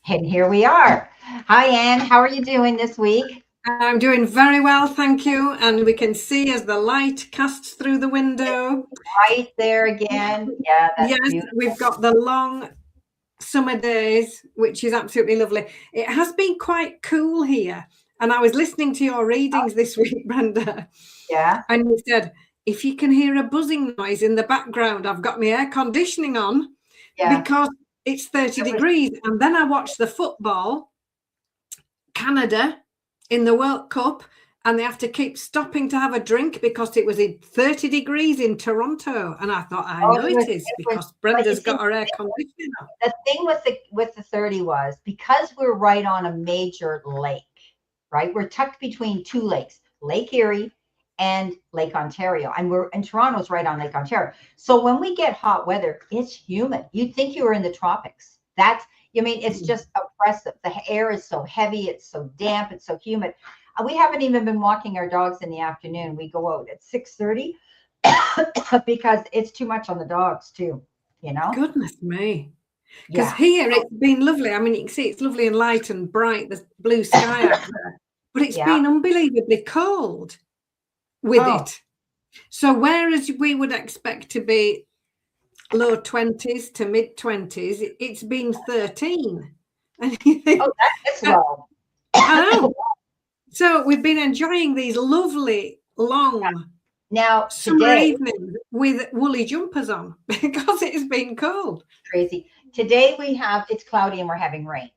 And here we are. Hi, Anne. How are you doing this week? I'm doing very well, thank you. And we can see as the light casts through the window. Right there again. Yeah, that's Yes, beautiful. we've got the long summer days, which is absolutely lovely. It has been quite cool here. And I was listening to your readings this week, Brenda, Yeah, and you said, if you can hear a buzzing noise in the background, I've got my air conditioning on yeah. because it's 30 It was degrees. And then I watched the football, Canada in the World Cup, and they have to keep stopping to have a drink because it was in 30 degrees in Toronto. And I thought, I oh, know it is because but you Brenda's see, got her air conditioner on. the thing with the 30 was because we're right on a major lake, right? We're tucked between two lakes, Lake Erie and Lake Ontario. And Toronto's right on Lake Ontario. So when we get hot weather, it's humid. You'd think you were in the tropics. It's just oppressive. The air is so heavy, it's so damp, it's so humid. We haven't even been walking our dogs in the afternoon. We go out at 6:30 because it's too much on the dogs too, you know? Goodness me. Because Yeah. here it's been lovely. I mean, you can see it's lovely and light and bright, the blue sky out there, but it's Yeah. been unbelievably cold with Oh, it. So, whereas we would expect to be low 20s to mid 20s, it's been 13. And you oh, think, that's low. I know. So we've been enjoying these lovely long Now, summer today, evenings with woolly jumpers on because it has been cold. crazy. Today it's cloudy and we're having rain.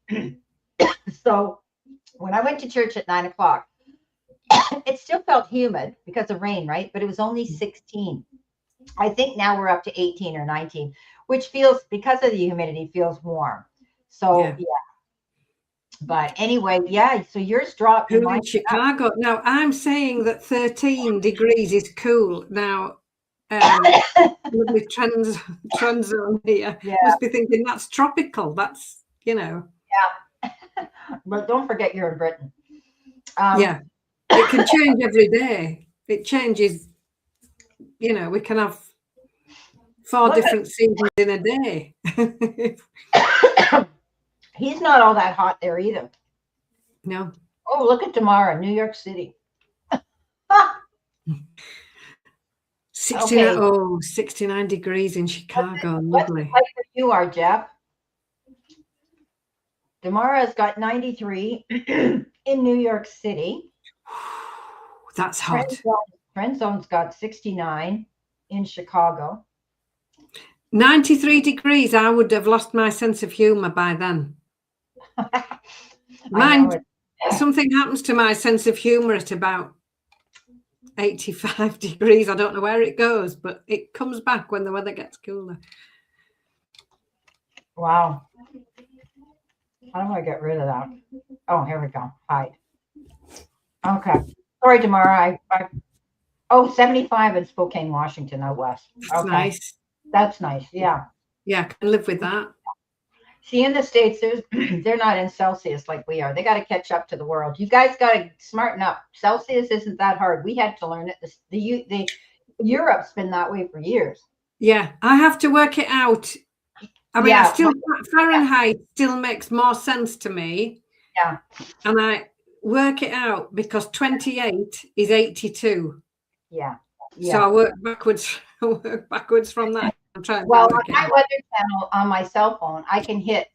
So when I went to church at 9 o'clock, it still felt humid because of rain, right? But it was only 16. I think now we're up to 18 or 19, which feels, because of the humidity, feels warm. So, Yeah. yeah. But anyway, yeah. So yours dropped and Cool mine in Chicago. Now I'm saying that 13 degrees is cool. Now, went up. lovely trend zone here Yeah, must be thinking that's tropical. That's. yeah. But don't forget you're in Britain. Um, Yeah. It can change every day. It changes, we can have four look different seasons in a day. at he's not all that hot there either. No. Oh, look at tomorrow, New York City. Ah, 69, okay. 69 degrees in Chicago. What's it Lovely. like where you are, Jeff? Tomorrow's got 93 in New York City. That's Trend hot. zone, Trend zone's got 69 in Chicago. 93 degrees. I would have lost my sense of humor by then. I know Mine, it. something happens to my sense of humor at about 85 degrees. I don't know where it goes, but it comes back when the weather gets cooler. Wow. How do I get rid of that? Oh, here we go. Hide. Okay. Sorry, tomorrow. Oh, 75 in Spokane, Washington, out west. It's Okay. nice. That's nice. Yeah. Yeah, I can live with that. See, in the States, they're not in Celsius like we are. They got to catch up to the world. You guys got to smarten up. Celsius isn't that hard. We had to learn it. The Europe's been that way for years. Yeah, I have to work it out. I mean, Yeah. Fahrenheit still makes more sense to me. Yeah. And I work it out because 28 is 82. Yeah. So Yeah. I work backwards. I work backwards from that. I'm trying to Well, on work it my out. weather channel on my cell phone, I can hit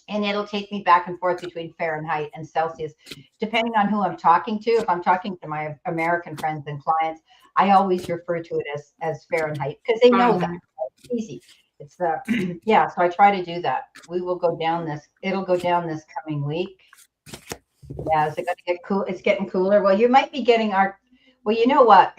and it'll take me back and forth between Fahrenheit and Celsius, depending on who I'm talking to. If I'm talking to my American friends and clients, I always refer to it as Fahrenheit because they know that. Fahrenheit. It's easy. It's the yeah. So I try to do that. We will go down this. It'll go down this coming week. Yeah, is it going to get cool? It's getting cooler. Well, you might be getting our. Well, you know what?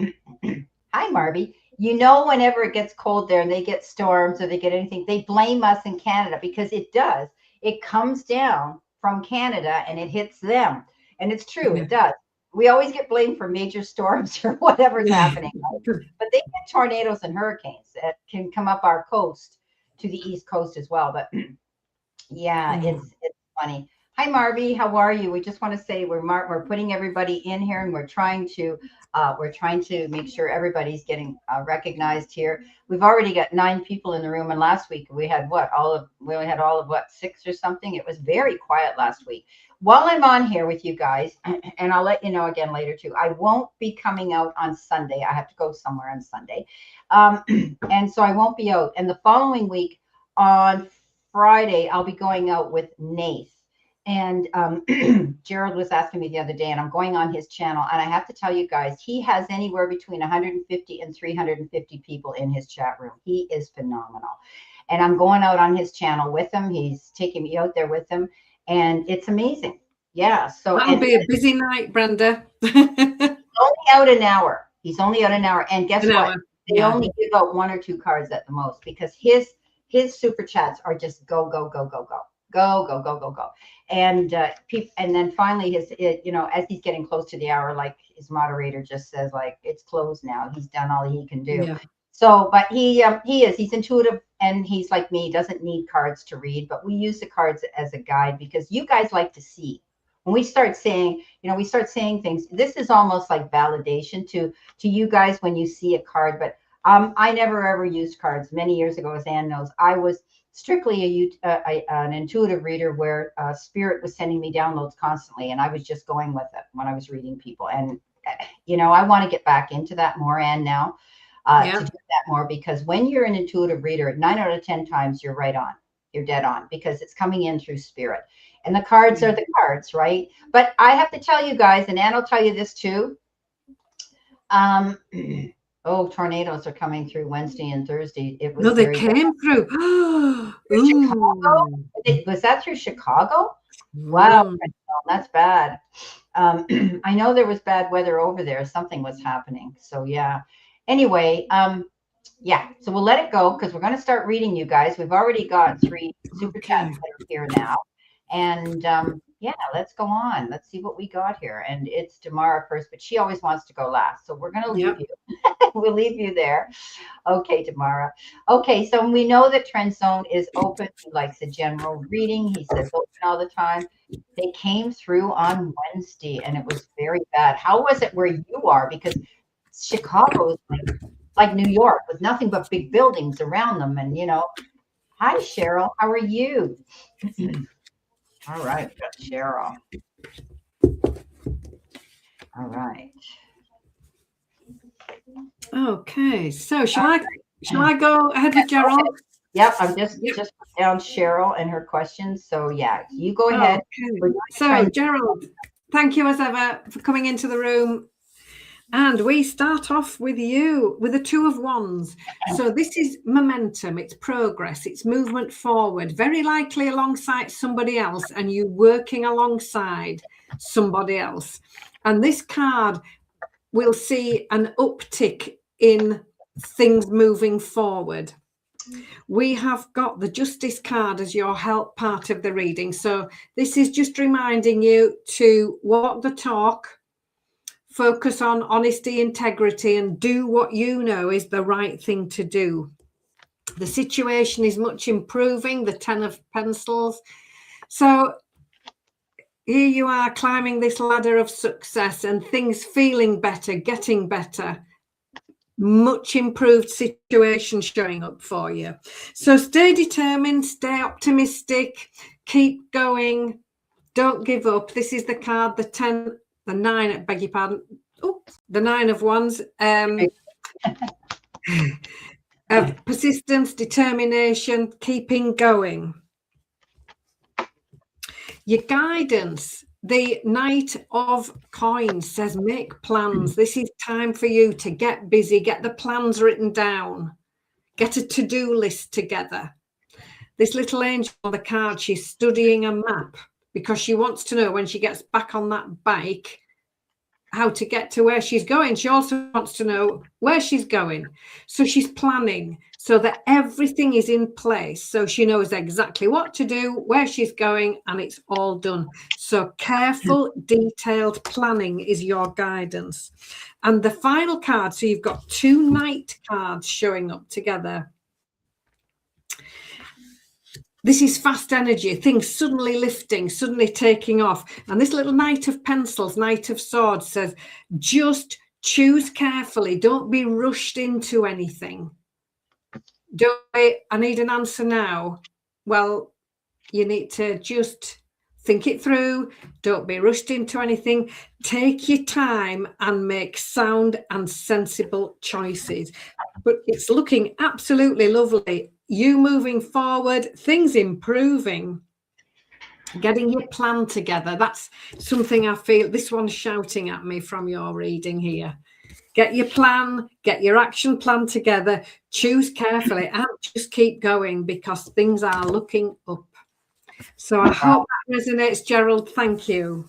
Hi, Marby. You know, whenever it gets cold there and they get storms or they get anything, they blame us in Canada because it does. It comes down from Canada and it hits them. And it's true, Yeah. it does. We always get blamed for major storms or whatever's happening. Right? But they get tornadoes and hurricanes that can come up our coast to the East Coast as well. But yeah, it's funny. Hi, Hi, Marby. How are you? We just want to say we're putting everybody in here, and we're trying to make sure everybody's getting recognized here. We've already got 9 people in the room, and last week we had we only had all of 6 or something. It was very quiet last week. While I'm on here with you guys, and I'll let you know again later too, I won't be coming out on Sunday. I have to go somewhere on Sunday, and so I won't be out. And the following week on Friday, I'll be going out with Nath. And Gerald was asking me the other day, and I'm going on his channel, and I have to tell you guys, he has anywhere between 150 and 350 people in his chat room. He is phenomenal. And I'm going out on his channel with him. He's taking me out there with him, and it's amazing. Yeah. So that'll be a busy night, Brenda. only out an hour. He's only out an hour. And guess what? They only give out 1 or 2 cards at the most, because his super chats are just go, go, go, go, go. Go, go, go, go, go. And then finally as he's getting close to the hour, like his moderator just says, like, it's closed now. He's done all he can do. Yeah. So, but he's intuitive, and he's like me, doesn't need cards to read, but we use the cards as a guide, because you guys like to see. When we start saying, things, this is almost like validation to you guys when you see a card. But I never ever used cards. Many years ago, as Anne knows, I was strictly an intuitive reader, where Spirit was sending me downloads constantly, and I was just going with it when I was reading people. And I want to get back into that more, and now to do that more, because when you're an intuitive reader, 9 out of 10 times you're right on, you're dead on, because it's coming in through Spirit, and the cards are the cards, right? But I have to tell you guys, and Anne will tell you this too. Oh, tornadoes are coming through Wednesday and Thursday. It was they came through. Chicago? Was that through Chicago? Wow, that's bad. I know there was bad weather over there. Something was happening. So yeah. Anyway, yeah. So we'll let it go, because we're going to start reading, you guys. We've already got 3 super chats that are here now, and yeah, let's go on. Let's see what we got here. And it's Tamara first, but she always wants to go last. So we're going to leave you. We'll leave you there. Okay, Tamara. Okay, so we know that Trend Zone is open. He likes a general reading. He says open all the time. They came through on Wednesday, and it was very bad. How was it where you are? Because Chicago is like New York, with nothing but big buildings around them. And, hi, Cheryl. How are you? All right, we got Cheryl. All right. Okay, so shall I go ahead with Gerald? Yep, I'm just put down Cheryl and her questions. So yeah, you go ahead. Okay. So Gerald, thank you as ever for coming into the room. And we start off with you with the 2 of Wands. So this is momentum, it's progress, it's movement forward, very likely alongside somebody else, and you working alongside somebody else. And this card will see an uptick in things moving forward. We have got the Justice card as your help part of the reading. So this is just reminding you to walk the talk, focus on honesty, integrity, and do what you know is the right thing to do. The situation is much improving, the 10 of Pentacles. So here you are climbing this ladder of success, and things feeling better, getting better. Much improved situation showing up for you. So stay determined, stay optimistic, keep going, don't give up. This is the card, the 9, beg your pardon. Oh, the 9 of Wands. Of persistence, determination, keeping going. Your guidance, the Knight of Coins says, make plans. This is time for you to get busy, get the plans written down, get a to-do list together. This little angel on the card, she's studying a map, because she wants to know when she gets back on that bike how to get to where she's going. She also wants to know where she's going. So she's planning so that everything is in place. So she knows exactly what to do, where she's going, and it's all done. So careful, detailed planning is your guidance. And the final card, so you've got 2 Knight cards showing up together. this is fast energy, things suddenly lifting, suddenly taking off. And this little Knight of Pencils, Knight of Swords says, just choose carefully. Don't be rushed into anything. I need an answer now. Well, you need to just think it through. Don't be rushed into anything. Take your time and make sound and sensible choices. But it's looking absolutely lovely. You moving forward, things improving, getting your plan together. That's something I feel this one's shouting at me from your reading here. Get your plan, get your action plan together, choose carefully, and just keep going because things are looking up. So I hope that resonates, Gerald. Thank you.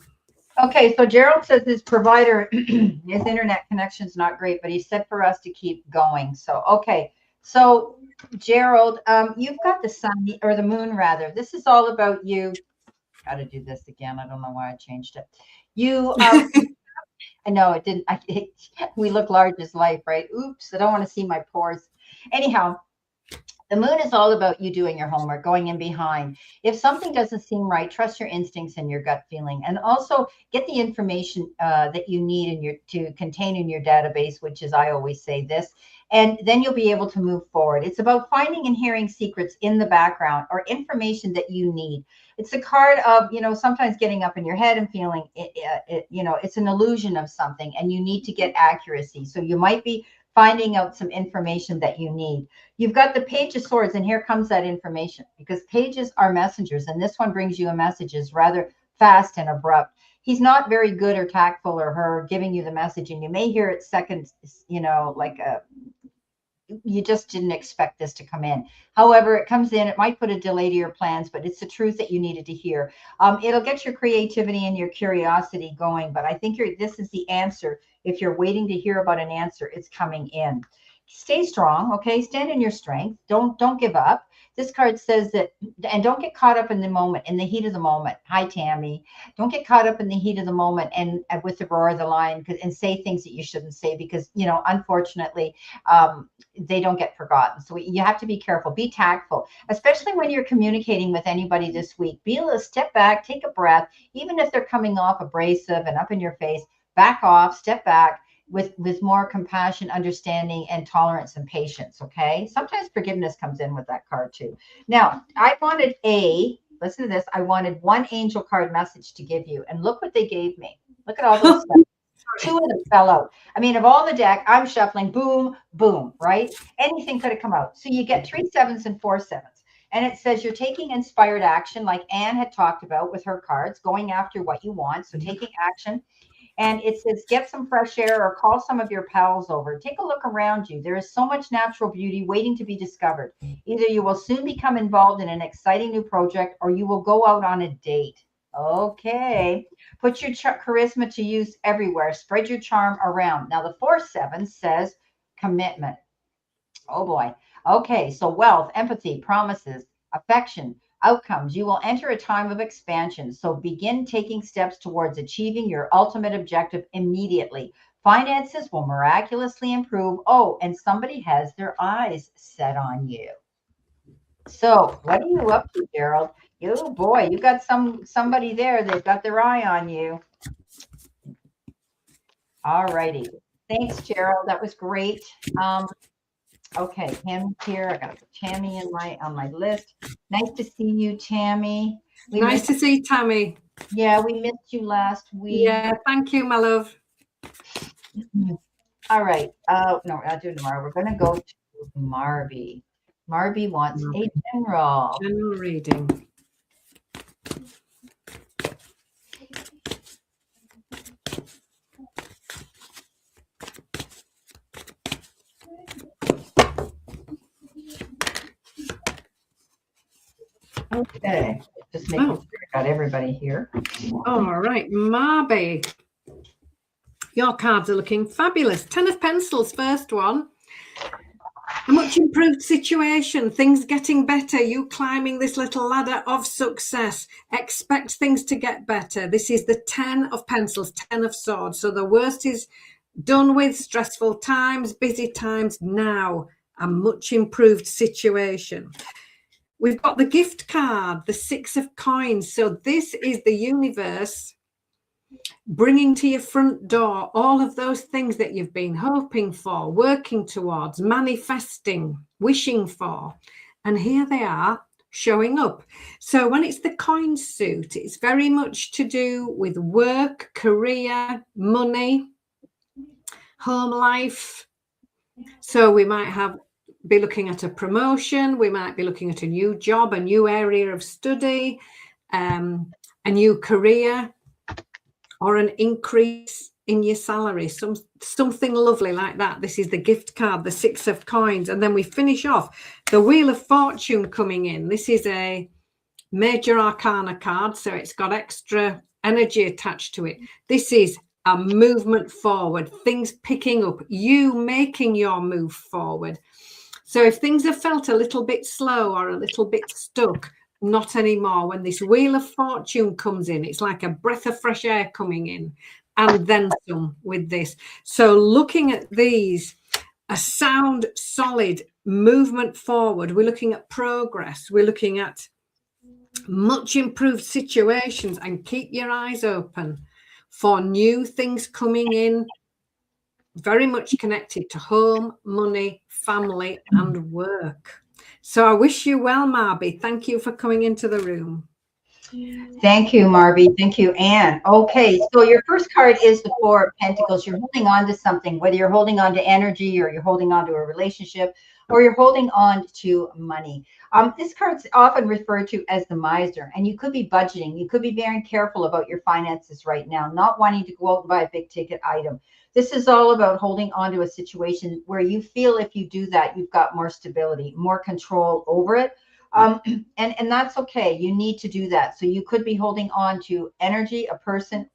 Okay, so Gerald says his provider, his internet connection's not great, but he said for us to keep going. So, okay. So, Gerald, you've got the sun or the moon rather. This is all about you. Got to do this again. I don't know why I changed it. You, I know it didn't. We look large as life, right? Oops, I don't want to see my pores. Anyhow, the moon is all about you doing your homework, going in behind. If something doesn't seem right, trust your instincts and your gut feeling, and also get the information that you need to contain in your database, which is, I always say this, and then you'll be able to move forward. It's about finding and hearing secrets in the background or information that you need. It's a card of, sometimes getting up in your head and feeling, it's an illusion of something, and you need to get accuracy. So you might be finding out some information that you need. You've got the Page of Swords, and here comes that information, because pages are messengers, and this one brings you a message is rather fast and abrupt. He's not very good or tactful or her giving you the message, and you may hear it seconds, you just didn't expect this to come in. However, it comes in, it might put a delay to your plans, but it's the truth that you needed to hear. It'll get your creativity and your curiosity going, but I think this is the answer. If you're waiting to hear about an answer, it's coming in. Stay strong, okay? Stand in your strength. Don't give up. This card says that, and don't get caught up in the moment, in the heat of the moment. Hi, Tammy. Don't get caught up in the heat of the moment and with the roar of the lion and say things that you shouldn't say because, unfortunately, they don't get forgotten. So you have to be careful, be tactful, especially when you're communicating with anybody this week. Be able to step back, take a breath, even if they're coming off abrasive and up in your face, back off, step back with more compassion, understanding, and tolerance and patience, okay? Sometimes forgiveness comes in with that card too. Now, I wanted listen to this, I wanted one angel card message to give you, and look what they gave me. Look at all those stuff. Two of them fell out. I mean, of all the deck, I'm shuffling, boom, boom, right? Anything could have come out. So you get 3 7s and 4 7s. And it says you're taking inspired action, like Anne had talked about with her cards, going after what you want. So taking action. And it says, get some fresh air or call some of your pals over. Take a look around you. There is so much natural beauty waiting to be discovered. Either you will soon become involved in an exciting new project or you will go out on a date. Okay. Put your charisma to use everywhere. Spread your charm around. Now, the 4 7 says commitment. Oh, boy. Okay. So wealth, empathy, promises, affection, outcomes. You will enter a time of expansion. So begin taking steps towards achieving your ultimate objective immediately. Finances will miraculously improve. Oh, and somebody has their eyes set on you. So what are you up to, Gerald? Oh boy, you got somebody there. They've got their eye on you. All righty. Thanks, Gerald. That was great. Okay, Tammy's here. I got Tammy on my list. Nice to see you, Tammy. Nice to see Tammy. Yeah, we missed you last week. Yeah, thank you, my love. All right. No, I'll do it tomorrow. We're going to go to Marby. Marby wants a general reading. Okay, just making sure I got everybody here. All right, Marby. Your cards are looking fabulous. 10 of Pencils, first one. A much improved situation, things getting better, you climbing this little ladder of success. Expect things to get better. This is the 10 of Pencils, 10 of Swords. So the worst is done with, stressful times, busy times now. A much improved situation. we've got the gift card, the 6 of coins. So this is the universe bringing to your front door all of those things that you've been hoping for, working towards, manifesting, wishing for. And here they are showing up. So when it's the coin suit, it's very much to do with work, career, money, home life. So we might be looking at a promotion, we might be looking at a new job, a new area of study, a new career, or an increase in your salary, something lovely like that. This is the gift card, the 6 of coins. And then we finish off the Wheel of Fortune coming in. This is a major arcana card, so it's got extra energy attached to it. This is a movement forward, things picking up, you making your move forward. So if things have felt a little bit slow or a little bit stuck, not anymore. When this Wheel of Fortune comes in, it's like a breath of fresh air coming in, and then some with this. So looking at these, a sound, solid movement forward. We're looking at progress. We're looking at much improved situations, and keep your eyes open for new things coming in, very much connected to home, money, family, and work. So I wish you well, Marby. Thank you for coming into the room. Thank you, Marby. Thank you, Anne. Okay, so your first card is the 4 of Pentacles. You're holding on to something, whether you're holding on to energy, or you're holding on to a relationship, or you're holding on to money. This card's often referred to as the miser, and you could be budgeting. You could be very careful about your finances right now, not wanting to go out and buy a big ticket item. This is all about holding on to a situation where you feel if you do that, you've got more stability, more control over it. And that's okay. You need to do that. So you could be holding on to energy, a person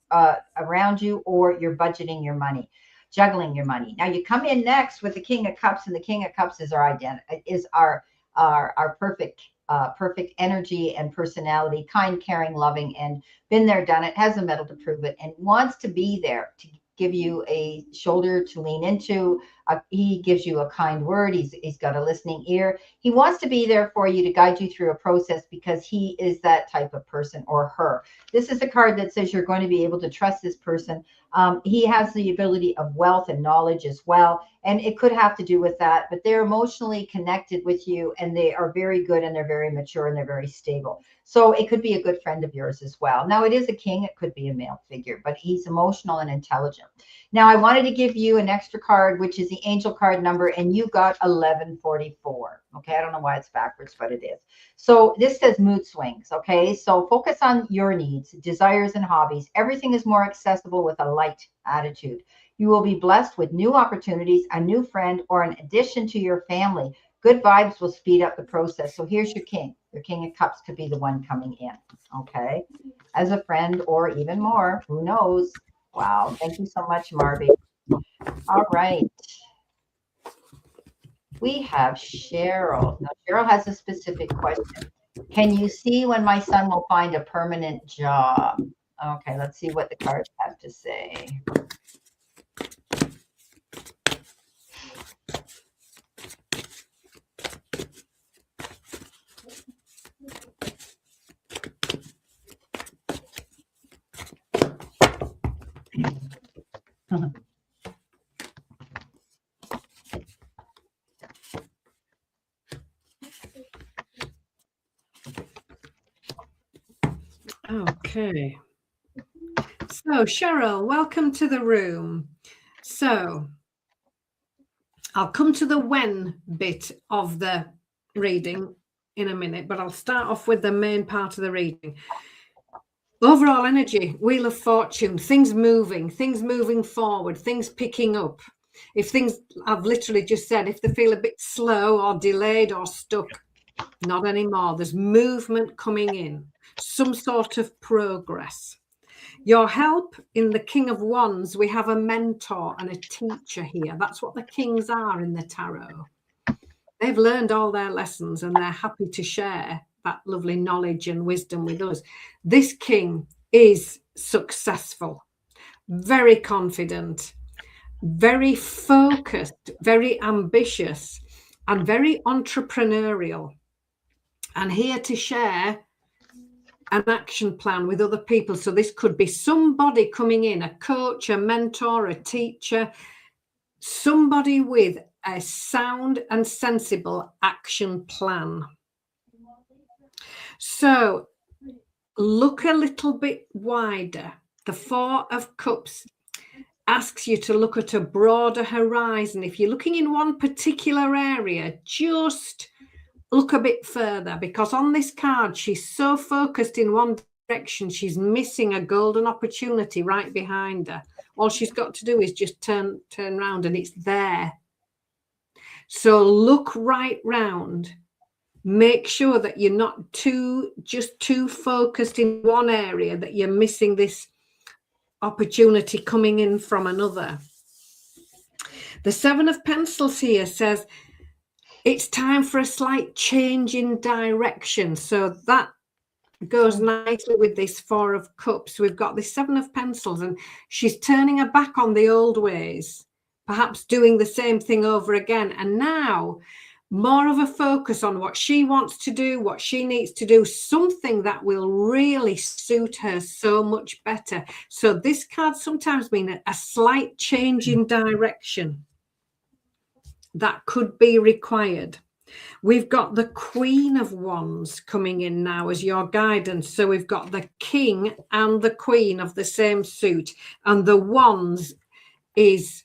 around you, or you're budgeting your money, juggling your money. Now you come in next with the King of Cups, and the King of Cups is our identity, is our perfect energy and personality, kind, caring, loving, and been there, done it, has a medal to prove it, and wants to be there to give you a shoulder to lean into. He gives you a kind word. He's got a listening ear. He wants to be there for you to guide you through a process, because he is that type of person, or her. This is a card that says you're going to be able to trust this person. He has the ability of wealth and knowledge as well, and it could have to do with that, but they're emotionally connected with you, and they are very good, and they're very mature, and they're very stable. So it could be a good friend of yours as well. Now, it is a king. It could be a male figure, but he's emotional and intelligent. Now, I wanted to give you an extra card, which is the angel card number, and you got 1144. Okay, I don't know why it's backwards, but it is. So this says mood swings. Okay, so focus on your needs, desires, and hobbies. Everything is more accessible with a light attitude. You will be blessed with new opportunities, a new friend, or an addition to your family. Good vibes will speed up the process. So here's your king. Your King of Cups could be the one coming in, okay, as a friend, or even more. Who knows? Wow. Thank you so much, Marby. All right. We have Cheryl. Now, Cheryl has a specific question. Can you see when my son will find a permanent job? Okay, let's see what the cards have to say. Okay. So, Cheryl, welcome to the room. So, I'll come to the when bit of the reading in a minute, but I'll start off with the main part of the reading. Overall energy, Wheel of Fortune, things moving forward, things picking up. If things, I've literally just said, if they feel a bit slow or delayed or stuck, not anymore. There's movement coming in, some sort of progress. Your help in the King of Wands, we have a mentor and a teacher here. That's what the kings are in the tarot. They've learned all their lessons, and they're happy to share that lovely knowledge and wisdom with us. This king is successful, very confident, very focused, very ambitious, and very entrepreneurial. and here to share an action plan with other people. So this could be somebody coming in, a coach, a mentor, a teacher, somebody with a sound and sensible action plan. So look a little bit wider. The Four of Cups asks you to look at a broader horizon. If you're looking in one particular area, just look a bit further, because on this card, she's so focused in one direction, she's missing a golden opportunity right behind her. All she's got to do is just turn around and it's there. So look right round. Make sure that you're not just too focused in one area, that you're missing this opportunity coming in from another. The Seven of Pentacles here says it's time for a slight change in direction. So that goes nicely with this Four of Cups. We've got the Seven of Pentacles, and she's turning her back on the old ways, perhaps doing the same thing over again. And now more of a focus on what she wants to do, what she needs to do, something that will really suit her so much better. So this card sometimes means a slight change in direction that could be required. We've got the Queen of Wands coming in now as your guidance. So we've got the King and the Queen of the same suit, and the Wands is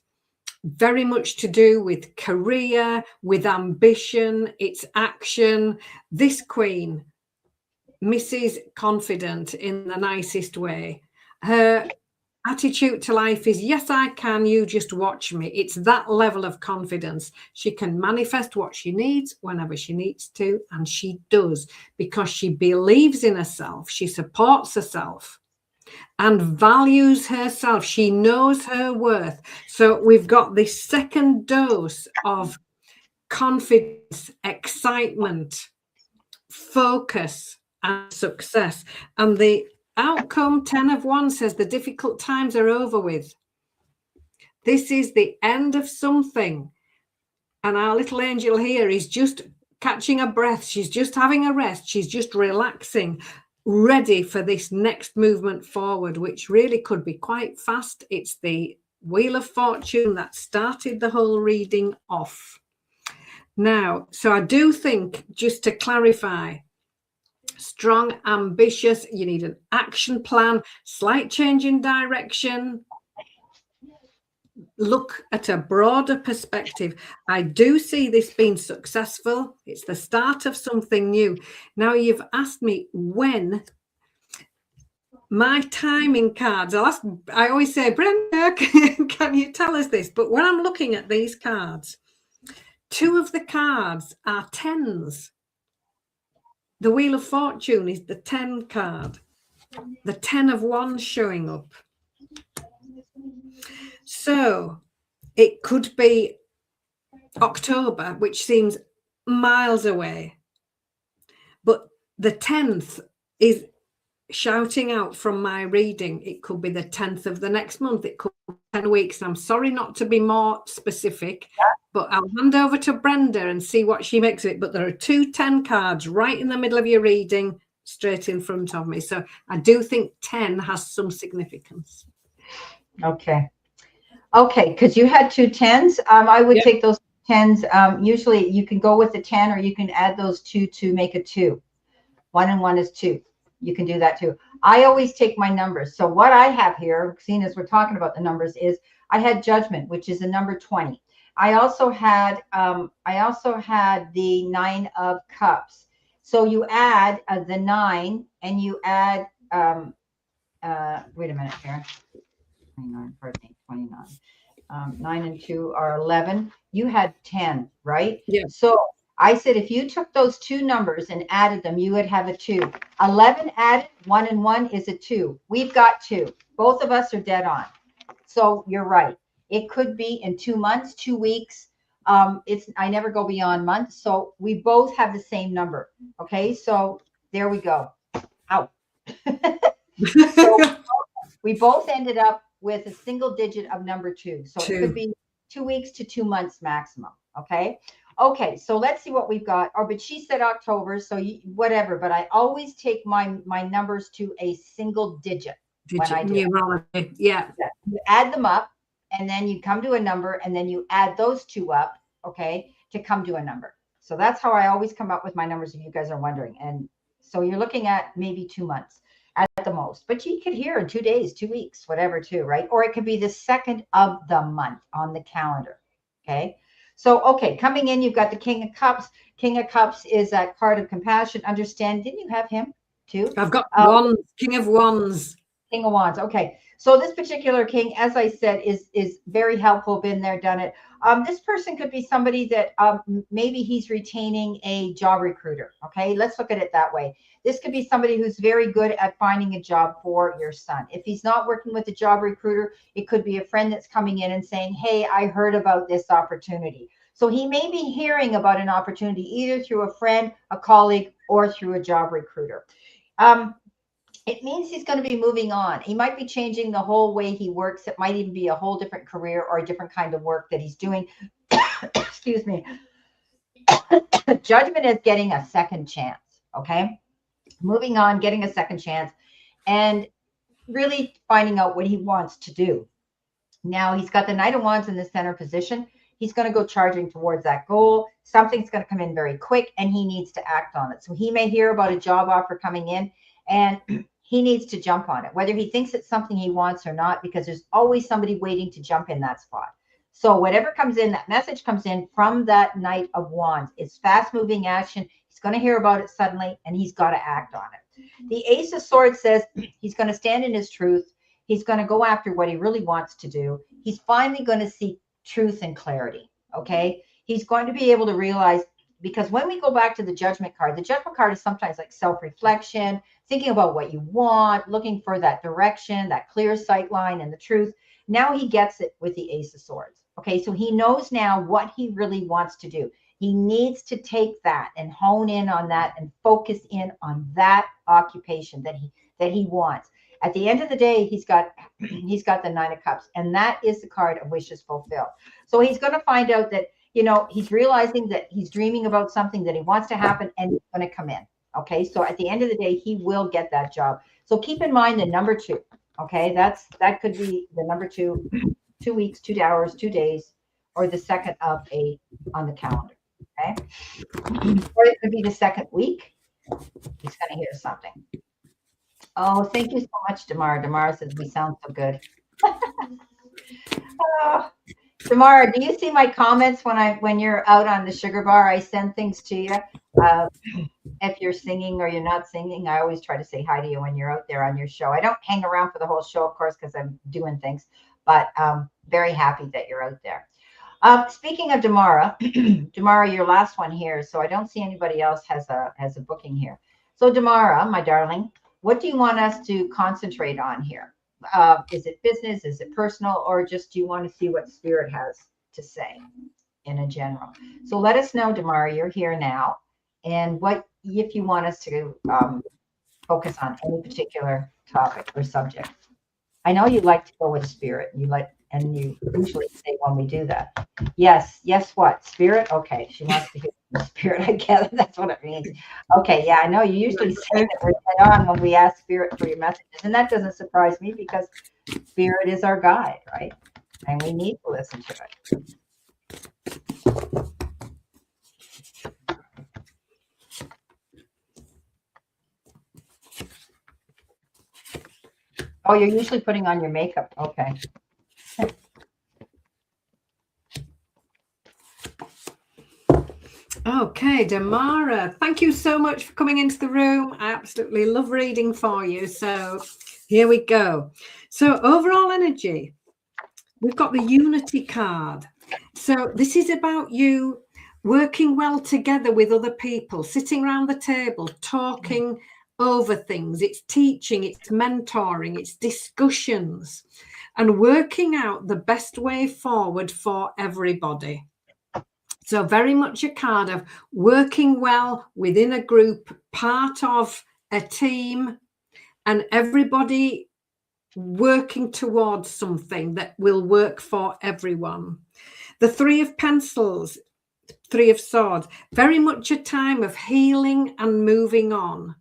very much to do with career, with ambition, it's action. This Queen, Mrs. Confident in the nicest way. Her attitude to life is, yes, I can, you just watch me. It's that level of confidence. She can manifest what she needs whenever she needs to, and she does, because she believes in herself, she supports herself and values herself. She knows her worth. So we've got this second dose of confidence, excitement, focus, and success. And the outcome, 10 of Wands, says the difficult times are over with. This is the end of something. And our little angel here is just catching a breath. She's just having a rest. She's just relaxing, ready for this next movement forward, which really could be quite fast. It's the Wheel of Fortune that started the whole reading off. Now, so I do think, just to clarify, strong, ambitious, you need an action plan, slight change in direction, look at a broader perspective. I do see this being successful. It's the start of something new. Now, you've asked me when. My timing cards, I always say, Brenda, can you tell us this? But when I'm looking at these cards, two of the cards are tens. The Wheel of Fortune is the 10 card. The 10 of Wands showing up. So it could be October, which seems miles away. But the 10th is shouting out from my reading. It could be the 10th of the next month. It could be 10 weeks. I'm sorry not to be more specific, but I'll hand over to Brenda and see what she makes of it. But there are two 10 cards right in the middle of your reading, straight in front of me. So I do think 10 has some significance. Okay, because you had two 10s. I would take those 10s. Usually you can go with the 10, or you can add those two to make a 2. 1 and 1 is 2. You can do that too. I always take my numbers. So what I have here, seeing as we're talking about the numbers, is I had Judgment, which is the number 20. I also had the 9 of Cups. So you add the 9, and you add wait a minute here. 29, 29. 9 and 2 are 11. You had 10, right? Yeah. So I said, if you took those two numbers and added them, you would have a 2. 11 added 1 and 1 is a 2. We've got 2. Both of us are dead on. So you're right. It could be in 2 months, 2 weeks. I never go beyond months. So we both have the same number. Okay. So there we go. Ow. So we both ended up with a single digit of number 2. So it could be 2 weeks to 2 months maximum. Okay. Okay, so let's see what we've got. Oh, but she said October, so whatever. But I always take my numbers to a single digit when I do it. Numerology. Yeah. You add them up, and then you come to a number, and then you add those two up, okay, to come to a number. So that's how I always come up with my numbers, if you guys are wondering. And so you're looking at maybe 2 months at the most, but you could hear in 2 days, 2 weeks, whatever, too, right? Or it could be the second of the month on the calendar. Okay. So, okay, coming in, you've got the King of Cups. King of Cups is that card of compassion. Understand? Didn't you have him too? I've got Wands, King of Wands. King of Wands. Okay. So this particular king, as I said, is very helpful. Been there, done it. This person could be somebody that maybe he's retaining a job recruiter. Okay, let's look at it that way. This could be somebody who's very good at finding a job for your son. If he's not working with a job recruiter, it could be a friend that's coming in and saying, hey, I heard about this opportunity. So he may be hearing about an opportunity either through a friend, a colleague, or through a job recruiter. It means he's going to be moving on. He might be changing the whole way he works. It might even be a whole different career or a different kind of work that he's doing. Excuse me. Judgment is getting a second chance. Okay. Moving on, getting a second chance, and really finding out what he wants to do. Now he's got the Knight of Wands in the center position. He's going to go charging towards that goal. Something's going to come in very quick, and he needs to act on it. So he may hear about a job offer coming in, and he needs to jump on it, whether he thinks it's something he wants or not, because there's always somebody waiting to jump in that spot. So whatever comes in, that message comes in from that Knight of Wands. It's fast-moving action. He's going to hear about it suddenly, and he's got to act on it. The Ace of Swords says he's going to stand in his truth. He's going to go after what he really wants to do. He's finally going to seek truth and clarity, okay? He's going to be able to realize, because when we go back to the Judgment card is sometimes like self-reflection, thinking about what you want, looking for that direction, that clear sight line and the truth. Now he gets it with the Ace of Swords. Okay, so he knows now what he really wants to do. He needs to take that and hone in on that and focus in on that occupation that he wants. At the end of the day, he's got the Nine of Cups, and that is the card of wishes fulfilled. So he's going to find out that, he's realizing that he's dreaming about something that he wants to happen, and it's going to come in. Okay, so at the end of the day, he will get that job. So keep in mind the number 2. Okay, that could be the number 2, 2 weeks, 2 hours, 2 days, or the second of 8 on the calendar. Okay, or it could be the second week. He's going to hear something. Oh, thank you so much, Damara. Damara says we sound so good. Damara, do you see my comments when you're out on the sugar bar? I send things to you. If you're singing or you're not singing, I always try to say hi to you when you're out there on your show. I don't hang around for the whole show, of course, because I'm doing things, but very happy that you're out there. Speaking of Damara, Damara, your last one here. So I don't see anybody else has a booking here. So Damara, my darling, what do you want us to concentrate on here? Is it business? Is it personal? Or just do you want to see what Spirit has to say in a general? So let us know, Damara, you're here now. And what if you want us to focus on any particular topic or subject? I know you like to go with Spirit. And you usually say when we do that. Yes, what? Spirit? Okay, she wants to hear from Spirit. I get it. That's what it means. Okay, yeah, I know you usually say that we're dead on when we ask Spirit for your messages. And that doesn't surprise me because Spirit is our guide, right? And we need to listen to it. Oh, you're usually putting on your makeup. Okay. Okay, Damara, thank you so much for coming into the room. I absolutely love reading for you. So here we go. So overall energy, we've got the Unity card. So this is about you working well together with other people, sitting around the table, talking over things. It's teaching, it's mentoring, it's discussions, and working out the best way forward for everybody. So very much a card of working well within a group, part of a team, and everybody working towards something that will work for everyone. The Three of Pencils, Three of Swords, very much a time of healing and moving on.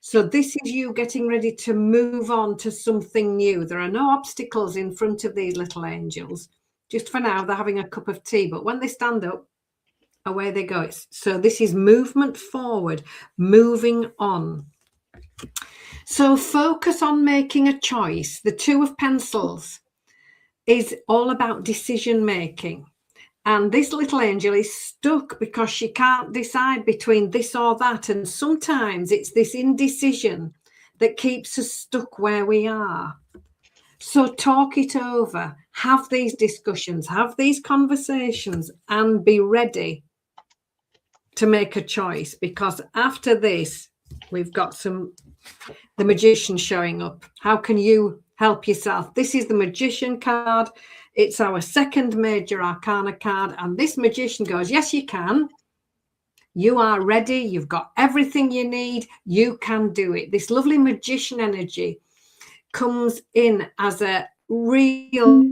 So this is you getting ready to move on to something new. There are no obstacles in front of these little angels. Just for now, they're having a cup of tea, but when they stand up, away they go. So this is movement forward, moving on. So focus on making a choice. The Two of Pentacles is all about decision making. And this little angel is stuck because she can't decide between this or that. And sometimes it's this indecision that keeps us stuck where we are. So talk it over, have these discussions, have these conversations, and be ready to make a choice, because after this, we've got the Magician showing up. How can you help yourself? This is the Magician card. It's our second major arcana card. And this Magician goes, yes, you can. You are ready. You've got everything you need. You can do it. This lovely Magician energy comes in as a real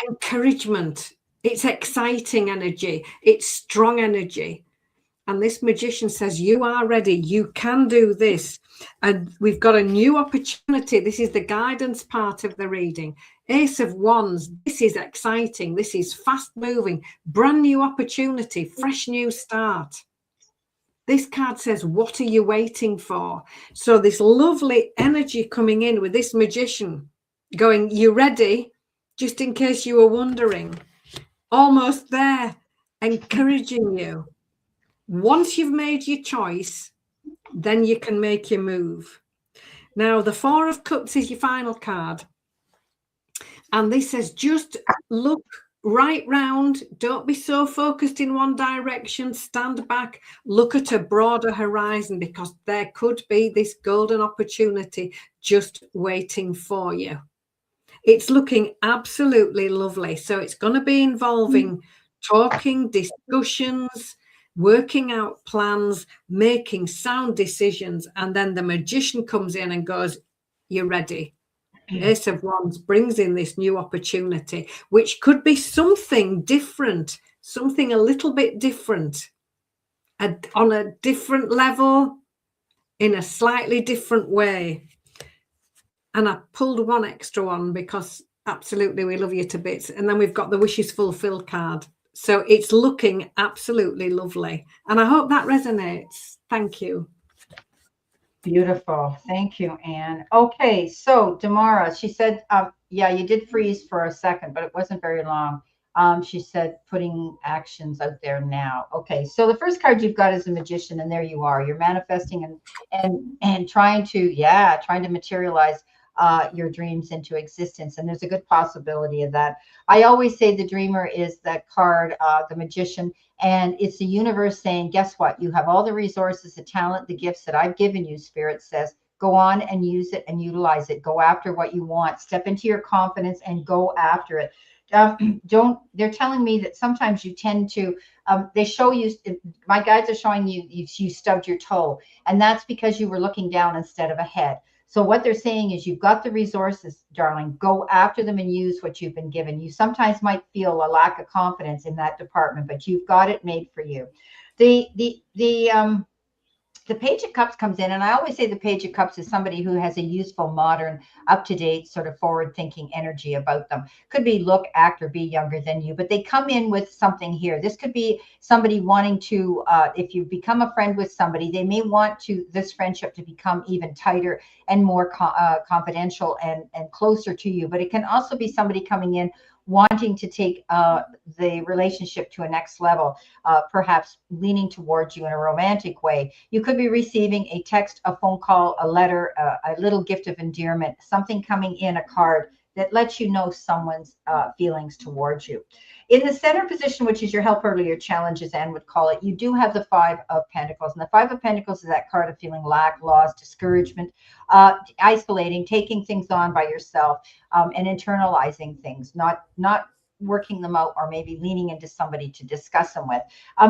encouragement. It's exciting energy. It's strong energy. And this Magician says, you are ready. You can do this. And we've got a new opportunity. This is the guidance part of the reading. Ace of Wands. This is exciting. This is fast moving. Brand new opportunity. Fresh new start. This card says, what are you waiting for? So this lovely energy coming in with this Magician going, you ready? Just in case you were wondering. Almost there. Encouraging you. Once you've made your choice, then you can make your move. Now, the Four of Cups is your final card. And this says, just look right round. Don't be so focused in one direction. Stand back. Look at a broader horizon, because there could be this golden opportunity just waiting for you. It's looking absolutely lovely. So it's going to be involving talking, discussions, working out plans, making sound decisions, and then the Magician comes in and goes, you're ready. Ace of Wands brings in this new opportunity, which could be something different, something a little bit different, on a different level, in a slightly different way. And I pulled one extra one because absolutely we love you to bits. And then we've got the Wishes Fulfilled card. So it's looking absolutely lovely. And I hope that resonates. Thank you. Beautiful. Thank you, Anne. Okay, so Damara, she said, yeah, you did freeze for a second, but it wasn't very long. She said, putting actions out there now. Okay, so the first card you've got is the Magician, and there you are. You're manifesting and trying to materialize your dreams into existence. And there's a good possibility of that. I always say the dreamer is that card, the Magician, and it's the universe saying, guess what? You have all the resources, the talent, the gifts that I've given you. Spirit says, go on and use it and utilize it. Go after what you want. Step into your confidence and go after it. They're telling me that sometimes you tend to, they show you, my guides are showing you stubbed your toe, and that's because you were looking down instead of ahead. So what they're saying is, you've got the resources, darling, go after them and use what you've been given. You sometimes might feel a lack of confidence in that department, but you've got it made for you. The Page of Cups comes in, and I always say the Page of Cups is somebody who has a useful, modern, up-to-date, sort of forward-thinking energy about them. Could be look, act, or be younger than you, but they come in with something here. This could be somebody wanting to, if you become a friend with somebody, they may want this friendship to become even tighter and more confidential and closer to you. But it can also be somebody coming in wanting to take the relationship to a next level, perhaps leaning towards you in a romantic way. You could be receiving a text, a phone call, a letter, a little gift of endearment, something coming in, a card that lets you know someone's feelings towards you. In the center position, which is your helper or your challenge, as Anne would call it, you do have the Five of Pentacles. And the Five of Pentacles is that card of feeling lack, loss, discouragement, isolating, taking things on by yourself, and internalizing things, not working them out, or maybe leaning into somebody to discuss them with.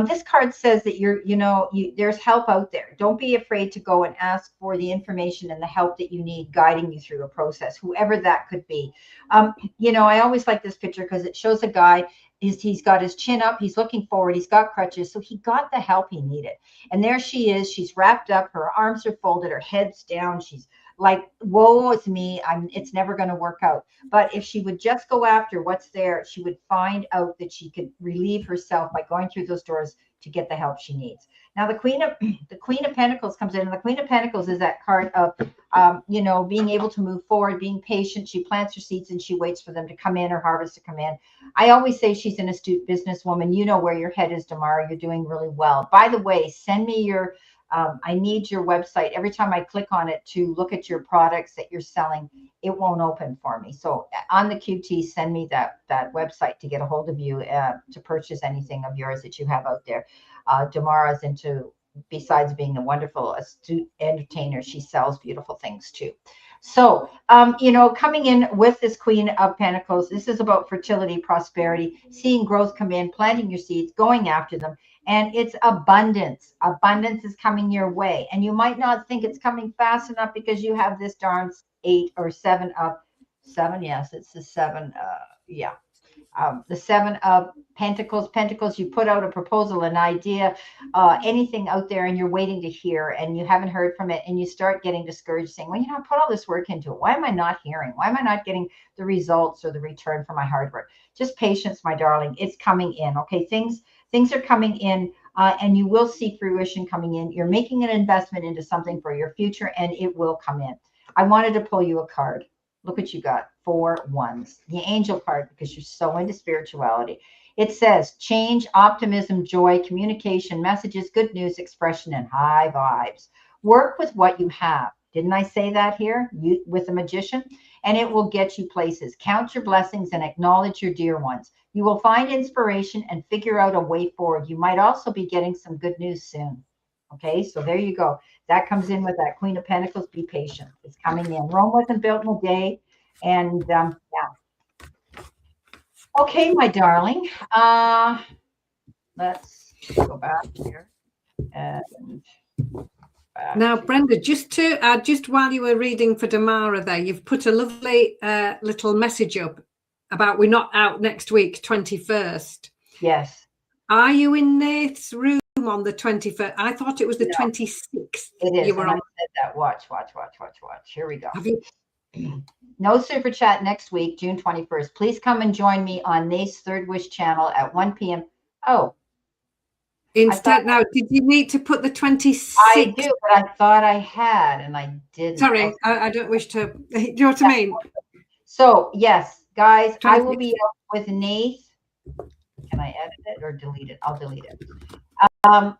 This card says that there's help out there. Don't be afraid to go and ask for the information and the help that you need, guiding you through a process, whoever that could be. I always like this picture because it shows a guy. He's got his chin up, he's looking forward, he's got crutches, so he got the help he needed. And there she is, she's wrapped up, her arms are folded, her head's down, she's like, whoa, it's me, it's never going to work out. But if she would just go after what's there, she would find out that she could relieve herself by going through those doors to get the help she needs. Now the Queen of Pentacles comes in, and the Queen of Pentacles is that card of being able to move forward, being patient. She plants her seeds and she waits for them to come in, or harvest to come in. I always say she's an astute businesswoman. You know where your head is, Damara. You're doing really well. By the way, send me your I need your website. Every time I click on it to look at your products that you're selling, it won't open for me. So on the QT, send me that website to get a hold of you to purchase anything of yours that you have out there. Damara's besides being a wonderful astute entertainer, she sells beautiful things too. So, coming in with this Queen of Pentacles, this is about fertility, prosperity, seeing growth come in, planting your seeds, going after them. And it's abundance. Abundance is coming your way. And you might not think it's coming fast enough because you have this darn 8 or 7 of 7. Yes, it's the 7. The 7 of Pentacles. You put out a proposal, an idea, anything out there, and you're waiting to hear, and you haven't heard from it, and you start getting discouraged, saying, well, I put all this work into it. Why am I not hearing? Why am I not getting the results or the return for my hard work? Just patience, my darling. It's coming in. Okay, things are coming in, and you will see fruition coming in. You're making an investment into something for your future, and it will come in. I wanted to pull you a card. Look what you got. 4 wands. The angel card, because you're so into spirituality. It says change, optimism, joy, communication, messages, good news, expression, and high vibes. Work with what you have. Didn't I say that here with the magician? And it will get you places. Count your blessings and acknowledge your dear ones. You will find inspiration and figure out a way forward. You might also be getting some good news soon. Okay, so there you go. That comes in with that Queen of Pentacles. Be patient. It's coming in. Rome wasn't built in a day. And yeah. Okay, my darling. Let's go back here. And now, Brenda, just while you were reading for Damara there, you've put a lovely little message up about we're not out next week, 21st. Yes. Are you in Nath's room on the 21st? I thought it was the 26th. It is. You were on. I said that. Watch. Here we go. No super chat next week, June 21st. Please come and join me on Nate's Third Wish channel at 1 p.m. Oh. Instead, now, did you need to put the 26th? I do, but I thought I had, and I didn't. Sorry, I don't wish to. Do you know what I mean? So, yes, guys, I will be out with Nate. Can I edit it or delete it? I'll delete it.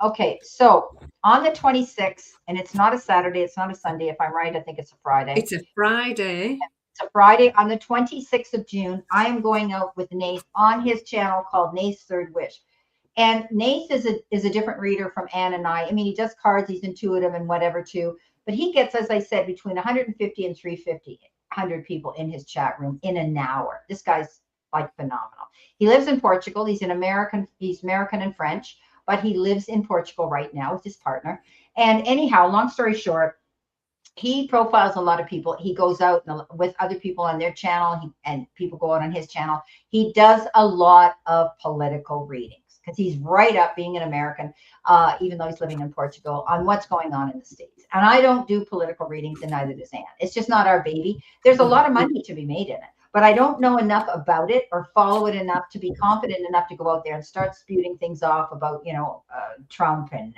Okay, so on the 26th, and it's not a Saturday, it's not a Sunday. If I'm right, I think it's a Friday. It's a Friday. It's a Friday. On the 26th of June, I am going out with Nate on his channel called Nate's Third Wish. And Nate is a different reader from Anne and I. I mean, he does cards, he's intuitive and whatever too. But he gets, as I said, between 150 and 100 people in his chat room in an hour. This guy's like phenomenal. He lives in Portugal. He's American and French, but he lives in Portugal right now with his partner. And anyhow, long story short, he profiles a lot of people. He goes out with other people on their channel, and people go out on his channel. He does a lot of political readings because he's right up being an American, even though he's living in Portugal, on what's going on in the States. And I don't do political readings, and neither does Anne. It's just not our baby. There's a lot of money to be made in it, but I don't know enough about it or follow it enough to be confident enough to go out there and start spewing things off about, Trump and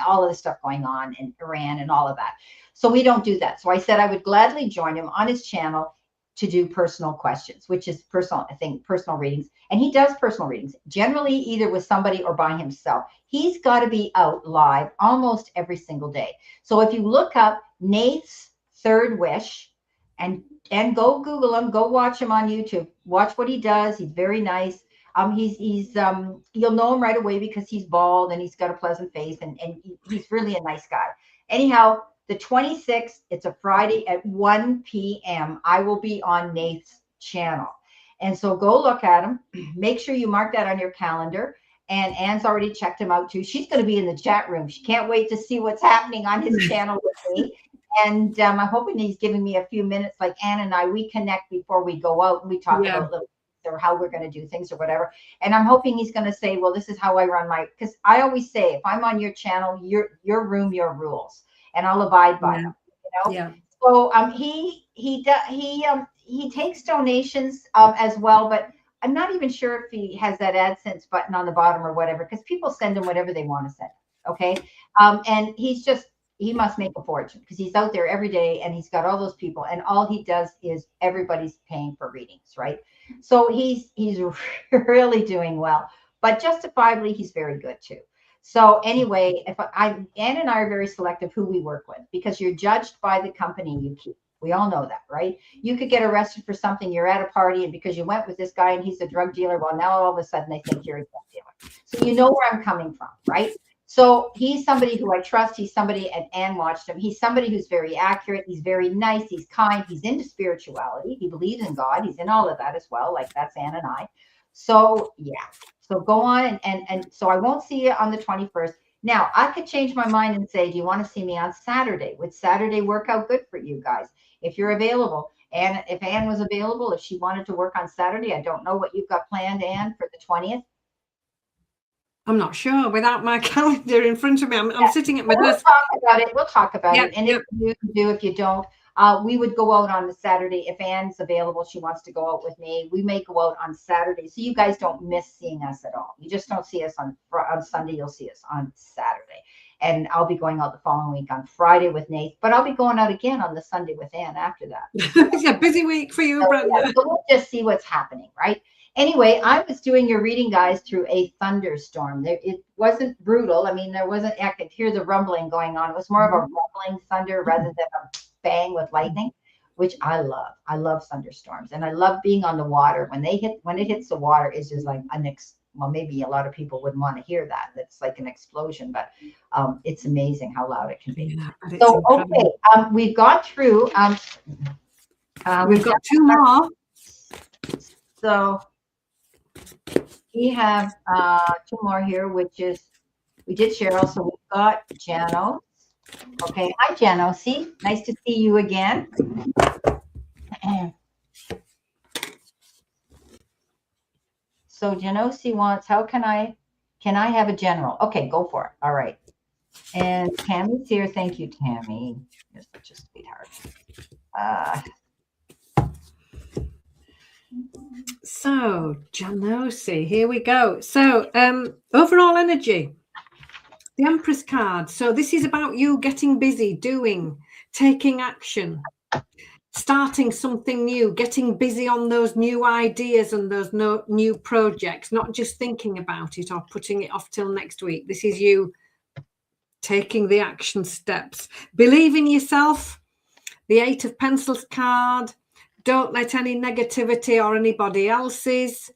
all of the stuff going on in Iran and all of that. So we don't do that. So I said I would gladly join him on his channel to do personal questions, which is personal readings. And he does personal readings, generally either with somebody or by himself. He's got to be out live almost every single day. So if you look up Nate's Third Wish and go Google him, go watch him on YouTube, watch what he does. He's very nice. You'll know him right away because he's bald and he's got a pleasant face, and he's really a nice guy. Anyhow, the 26th, it's a Friday at 1 p.m. I will be on Nate's channel. And so go look at them. Make sure you mark that on your calendar. And Anne's already checked him out too. She's going to be in the chat room. She can't wait to see what's happening on his channel with me. And I'm hoping he's giving me a few minutes, like Anne and I, we connect before we go out and we talk about little or how we're going to do things or whatever. And I'm hoping he's going to say, well, this is how I run my, because I always say, if I'm on your channel, your room, your rules, and I'll abide by them. You know? Yeah. So he takes donations as well, but I'm not even sure if he has that AdSense button on the bottom or whatever, because people send him whatever they want to send. Okay. And he must make a fortune because he's out there every day and he's got all those people, and all he does is everybody's paying for readings, right? So he's really doing well, but justifiably he's very good too. So anyway, Anne and I are very selective who we work with, because you're judged by the company you keep. We all know that, right? You could get arrested for something. You're at a party, and because you went with this guy and he's a drug dealer, well, now all of a sudden they think you're a drug dealer. So you know where I'm coming from, right? So he's somebody who I trust. He's somebody, and Anne watched him. He's somebody who's very accurate. He's very nice. He's kind. He's into spirituality. He believes in God. He's in all of that as well. Like that's Anne and I. So yeah. So go on and so I won't see you on the 21st. Now I could change my mind and say, do you want to see me on Saturday? Would Saturday work out good for you guys? If you're available. And if Anne was available, if she wanted to work on Saturday, I don't know what you've got planned, Anne, for the 20th. I'm not sure without my calendar in front of me. I'm sitting at my desk. We'll talk about it. And if you do, if you don't, we would go out on the Saturday. If Anne's available, she wants to go out with me. We may go out on Saturday, so you guys don't miss seeing us at all. You just don't see us on Sunday. You'll see us on Saturday. And I'll be going out the following week on Friday with Nate, but I'll be going out again on the Sunday with Anne after that. It's a busy week for you, so, Brenda. Yeah, so we'll just see what's happening, right? Anyway, I was doing your reading, guys, through a thunderstorm. It wasn't brutal. I mean, there wasn't, I could hear the rumbling going on. It was more of a rumbling thunder rather than a bang with lightning, which I love. I love thunderstorms, and I love being on the water. When it hits the water, it's just like well, maybe a lot of people wouldn't want to hear that. That's like an explosion, but it's amazing how loud it can be. Yeah, so, okay, we've got through. We've got two more. So we have two more here, which is, we did Cheryl. So we've got Jano. Okay, hi Jano. See, nice to see you again. So Genosi wants, how can I have a general? Okay, go for it. All right. And Tammy's here. Thank you, Tammy. You're such a sweetheart. So Genosi, here we go. So overall energy, the Empress card. So this is about you getting busy, doing, taking action, starting something new, getting busy on those new ideas and those new projects, not just thinking about it or putting it off till next week. This is you taking the action steps. Believe in yourself. The 8 of Pencils card. Don't let any negativity or anybody else's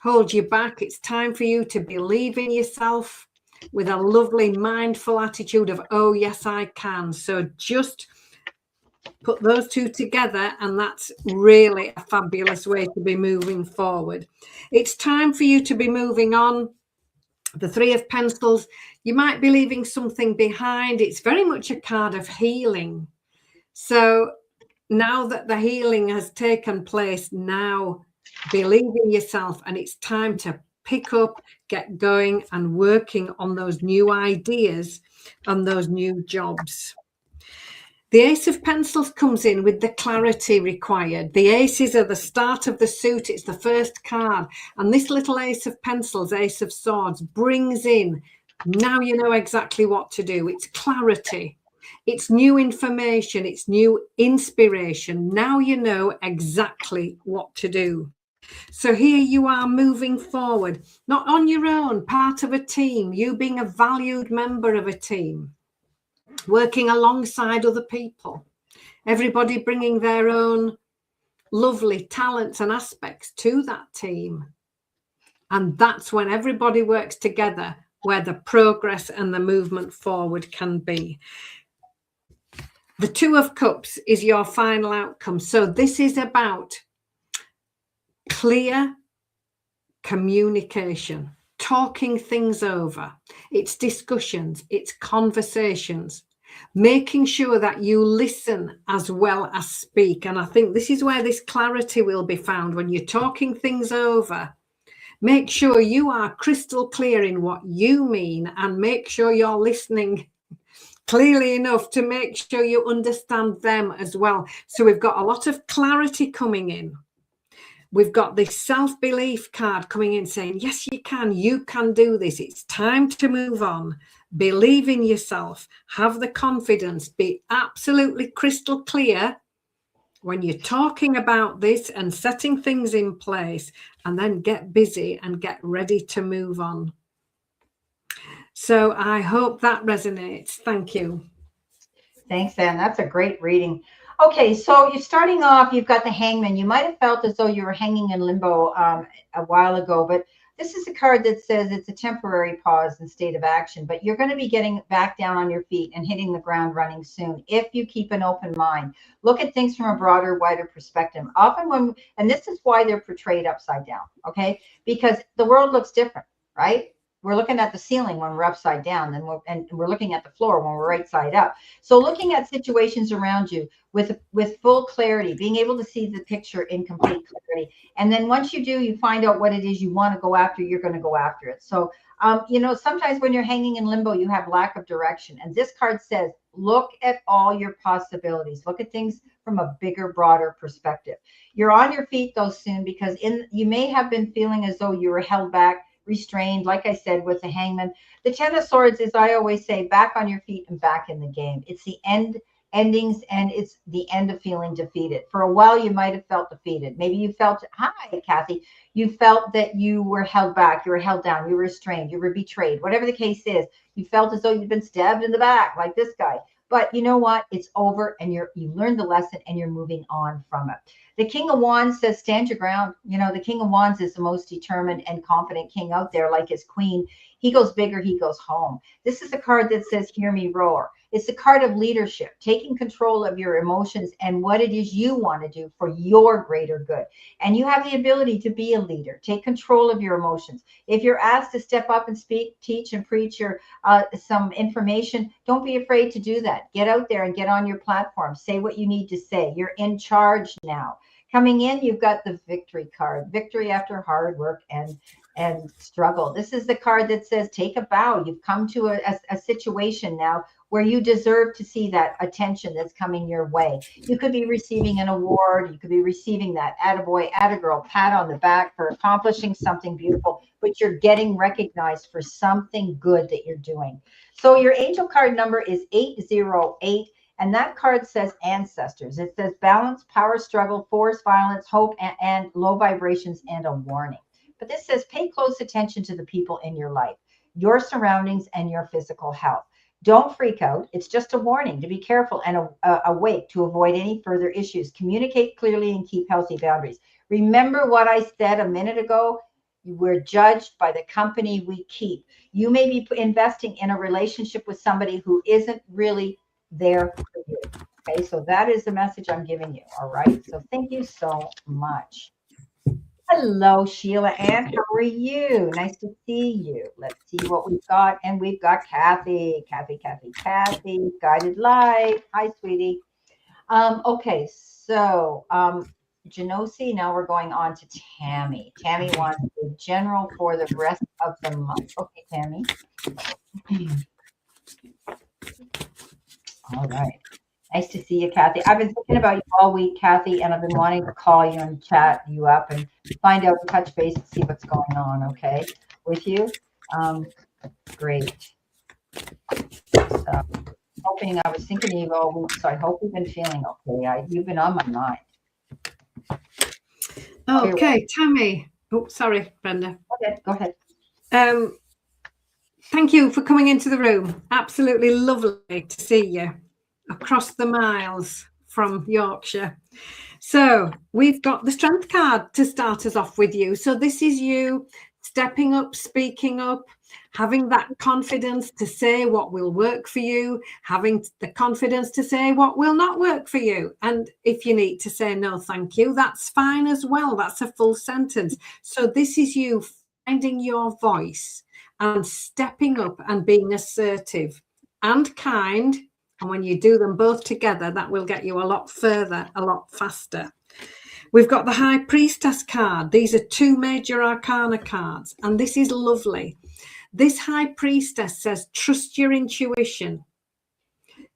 hold you back. It's time for you to believe in yourself with a lovely mindful attitude of, oh, yes, I can. So just put those two together, and that's really a fabulous way to be moving forward. It's time for you to be moving on. The 3 of Pentacles, you might be leaving something behind. It's very much a card of healing. So now that the healing has taken place, now believe in yourself, and it's time to pick up, get going, and working on those new ideas and those new jobs. The Ace of Pencils comes in with the clarity required. The aces are the start of the suit. It's the first card. And this little Ace of Pencils, Ace of Swords, brings in, now you know exactly what to do. It's clarity. It's new information. It's new inspiration. Now you know exactly what to do. So here you are moving forward, not on your own, part of a team, you being a valued member of a team, working alongside other people, everybody bringing their own lovely talents and aspects to that team. And that's when everybody works together where the progress and the movement forward can be. The 2 of Cups is your final outcome. So this is about clear communication, talking things over. It's discussions, it's conversations, making sure that you listen as well as speak. And I think this is where this clarity will be found when you're talking things over. Make sure you are crystal clear in what you mean, and make sure you're listening clearly enough to make sure you understand them as well. So we've got a lot of clarity coming in. We've got this self-belief card coming in saying, yes, you can do this. It's time to move on. Believe in yourself, have the confidence, be absolutely crystal clear when you're talking about this and setting things in place, and then get busy and get ready to move on. So I hope that resonates. Thank you. Thanks, Anne. That's a great reading. Okay, so you're starting off, you've got the Hangman. You might have felt as though you were hanging in limbo a while ago, but this is a card that says it's a temporary pause in state of action, but you're going to be getting back down on your feet and hitting the ground running soon if you keep an open mind. Look at things from a broader, wider perspective. Often and this is why they're portrayed upside down, okay? Because the world looks different, right? We're looking at the ceiling when we're upside down, and we're looking at the floor when we're right side up. So looking at situations around you with full clarity, being able to see the picture in complete clarity. And then once you do, you find out what it is you want to go after, you're going to go after it. So, sometimes when you're hanging in limbo, you have lack of direction. And this card says, look at all your possibilities. Look at things from a bigger, broader perspective. You're on your feet, though, soon, because you may have been feeling as though you were held back, restrained, like I said, with the Hangman. The Ten of Swords is, I always say, back on your feet and back in the game. It's the endings, and it's the end of feeling defeated. For a while, you might have felt defeated. Maybe you felt, hi, Kathy, you felt that you were held back, you were held down, you were restrained, you were betrayed. Whatever the case is, you felt as though you'd been stabbed in the back, like this guy. But you know what? It's over, and you learned the lesson, and you're moving on from it. The King of Wands says, stand your ground. The King of Wands is the most determined and confident king out there, like his queen. He goes bigger, he goes home. This is a card that says, hear me roar. It's a card of leadership, taking control of your emotions and what it is you want to do for your greater good. And you have the ability to be a leader. Take control of your emotions. If you're asked to step up and speak, teach, and preach some information, don't be afraid to do that. Get out there and get on your platform. Say what you need to say. You're in charge now. Coming in, you've got the victory card. Victory after hard work and struggle. This is the card that says, take a bow. You've come to a situation now where you deserve to see that attention that's coming your way. You could be receiving an award. You could be receiving that attaboy, attagirl pat on the back for accomplishing something beautiful, but you're getting recognized for something good that you're doing. So your angel card number is 808. And that card says ancestors. It says balance, power, struggle, force, violence, hope, and low vibrations, and a warning. But this says pay close attention to the people in your life, your surroundings, and your physical health. Don't freak out. It's just a warning to be careful and awake to avoid any further issues. Communicate clearly and keep healthy boundaries. Remember what I said a minute ago? We're judged by the company we keep. You may be investing in a relationship with somebody who isn't really there for you. Okay, so that is the message I'm giving you. All right, so thank you so much. Hello, Sheila Ann. How are you? Nice to see you. Let's see what we've got. And we've got Kathy, guided light. Hi, sweetie. Okay, so Genosi, now we're going on to Tammy. Tammy wants the general for the rest of the month. Okay, Tammy. All right. Nice to see you, Kathy. I've been thinking about you all week, Kathy, and I've been wanting to call you and chat you up and find out, touch base, and see what's going on, okay, with you. Great. So, I was thinking of you all week, so I hope you've been feeling okay. You've been on my mind. Okay, Tammy. Oh, sorry, Brenda. Go ahead. Thank you for coming into the room. Absolutely lovely to see you across the miles from Yorkshire. So we've got the strength card to start us off with you. So this is you stepping up, speaking up, having that confidence to say what will work for you, having the confidence to say what will not work for you. And if you need to say no, thank you, that's fine as well. That's a full sentence. So this is you finding your voice and stepping up and being assertive and kind. And when you do them both together, that will get you a lot further, a lot faster. We've got the High Priestess card. These are 2 major arcana cards, and this is lovely. This High Priestess says, trust your intuition.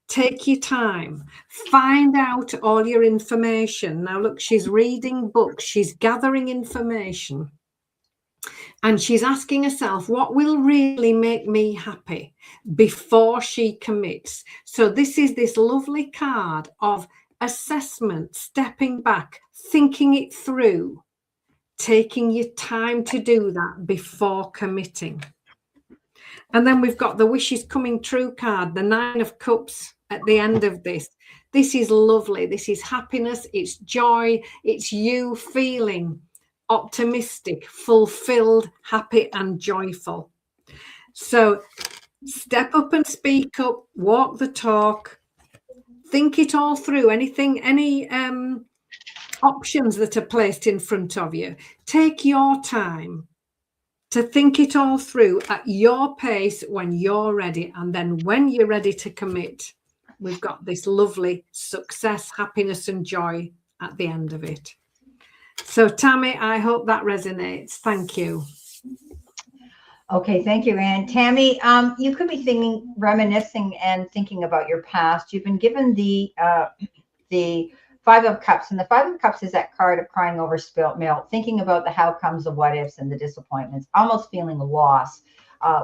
Take your time. Find out all your information. Now, look, she's reading books. She's gathering information. And she's asking herself, what will really make me happy before she commits? So this is this lovely card of assessment, stepping back, thinking it through, taking your time to do that before committing. And then we've got the wishes coming true card, the 9 of Cups at the end of this. This is lovely. This is happiness. It's joy. It's you feeling optimistic, fulfilled, happy, and joyful. So step up and speak up, walk the talk, think it all through. Any options that are placed in front of you, take your time to think it all through at your pace when you're ready. And then when you're ready to commit, we've got this lovely success, happiness, and joy at the end of it. So Tammy, I hope that resonates. Thank you. Okay, thank you, Anne. Tammy, you could be reminiscing and thinking about your past. You've been given the 5 of Cups, and the 5 of Cups is that card of crying over spilt milk, thinking about the how comes, the what ifs, and the disappointments, almost feeling a loss,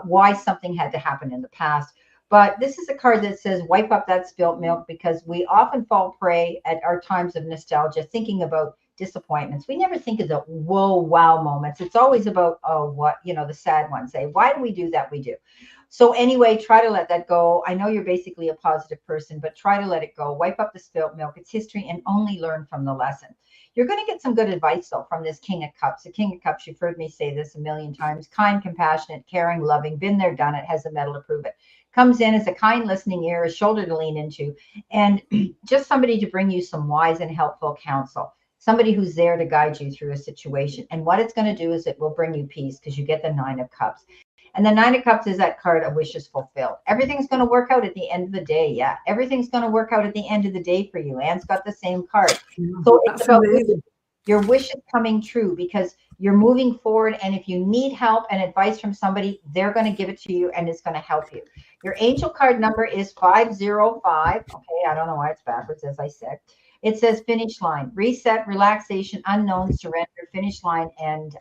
why something had to happen in the past. But this is a card that says wipe up that spilt milk, because we often fall prey at our times of nostalgia, thinking about disappointments. We never think of the whoa, wow moments. It's always about, oh, what, the sad ones. Say, why do we do that? We do. So anyway, try to let that go. I know you're basically a positive person, but try to let it go. Wipe up the spilt milk. It's history, and only learn from the lesson. You're going to get some good advice, though, from this King of Cups. The King of Cups, you've heard me say this a million times: kind, compassionate, caring, loving, been there, done it, has the metal to prove it. Comes in as a kind listening ear, a shoulder to lean into, and just somebody to bring you some wise and helpful counsel. Somebody who's there to guide you through a situation. And what it's going to do is it will bring you peace, because you get the 9 of Cups. And the 9 of Cups is that card of wishes fulfilled. Everything's going to work out at the end of the day. Yeah, everything's going to work out at the end of the day for you. Anne's got the same card. So it's about your wishes coming true, because you're moving forward. And if you need help and advice from somebody, they're going to give it to you, and it's going to help you. Your angel card number is 505. Okay, I don't know why it's backwards, as I said. It says finish line, reset, relaxation, unknown, surrender, finish line, and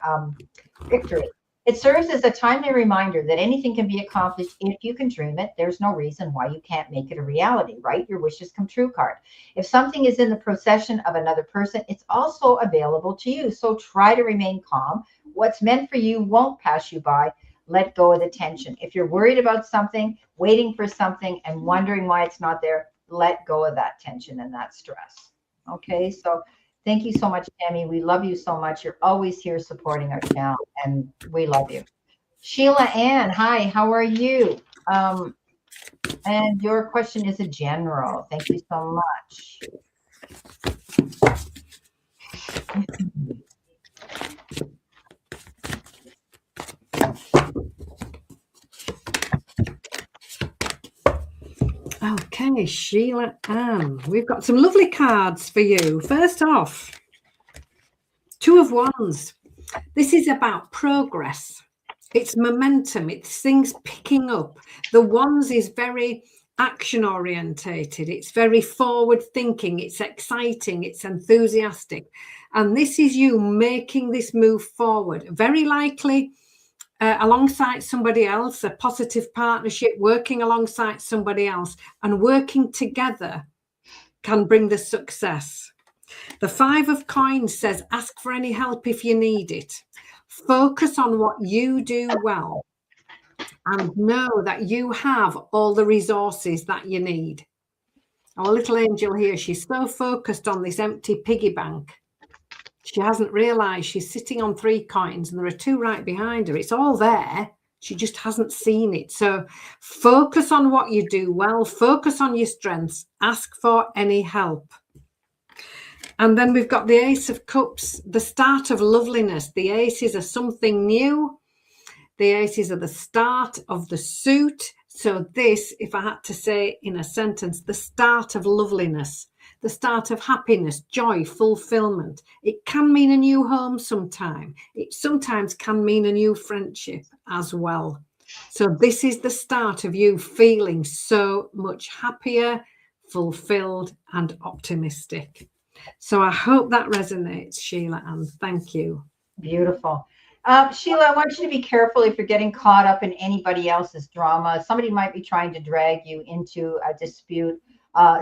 victory. It serves as a timely reminder that anything can be accomplished if you can dream it. There's no reason why you can't make it a reality, right? Your wishes come true card. If something is in the possession of another person, it's also available to you. So try to remain calm. What's meant for you won't pass you by. Let go of the tension. If you're worried about something, waiting for something, and wondering why it's not there, let go of that tension and that stress. Okay, so thank you so much, Tammy. We love you so much. You're always here supporting our channel, and we love you. Sheila Ann, hi, how are you? And your question is a general. Thank you so much. Okay, Sheila Ann, we've got some lovely cards for you. First off, 2 of Wands. This is about progress. It's momentum. It's things picking up. The Wands is very action orientated. It's very forward thinking. It's exciting. It's enthusiastic. And this is you making this move forward. Very likely alongside somebody else, a positive partnership, working alongside somebody else, and working together can bring the success. The 5 of Coins says, ask for any help if you need it. Focus on what you do well, and know that you have all the resources that you need. Our little angel here, she's so focused on this empty piggy bank. She hasn't realized she's sitting on 3 coins, and there are 2 right behind her. It's all there. She just hasn't seen it. So focus on what you do well, focus on your strengths, ask for any help. And then we've got the Ace of Cups, the start of loveliness. The aces are something new. The aces are the start of the suit. So this, if I had to say in a sentence, the start of loveliness, the start of happiness, joy, fulfillment. It can mean a new home sometime. It sometimes can mean a new friendship as well. So this is the start of you feeling so much happier, fulfilled, and optimistic. So I hope that resonates, Sheila, and thank you. Beautiful. Sheila, I want you to be careful if you're getting caught up in anybody else's drama. Somebody might be trying to drag you into a dispute,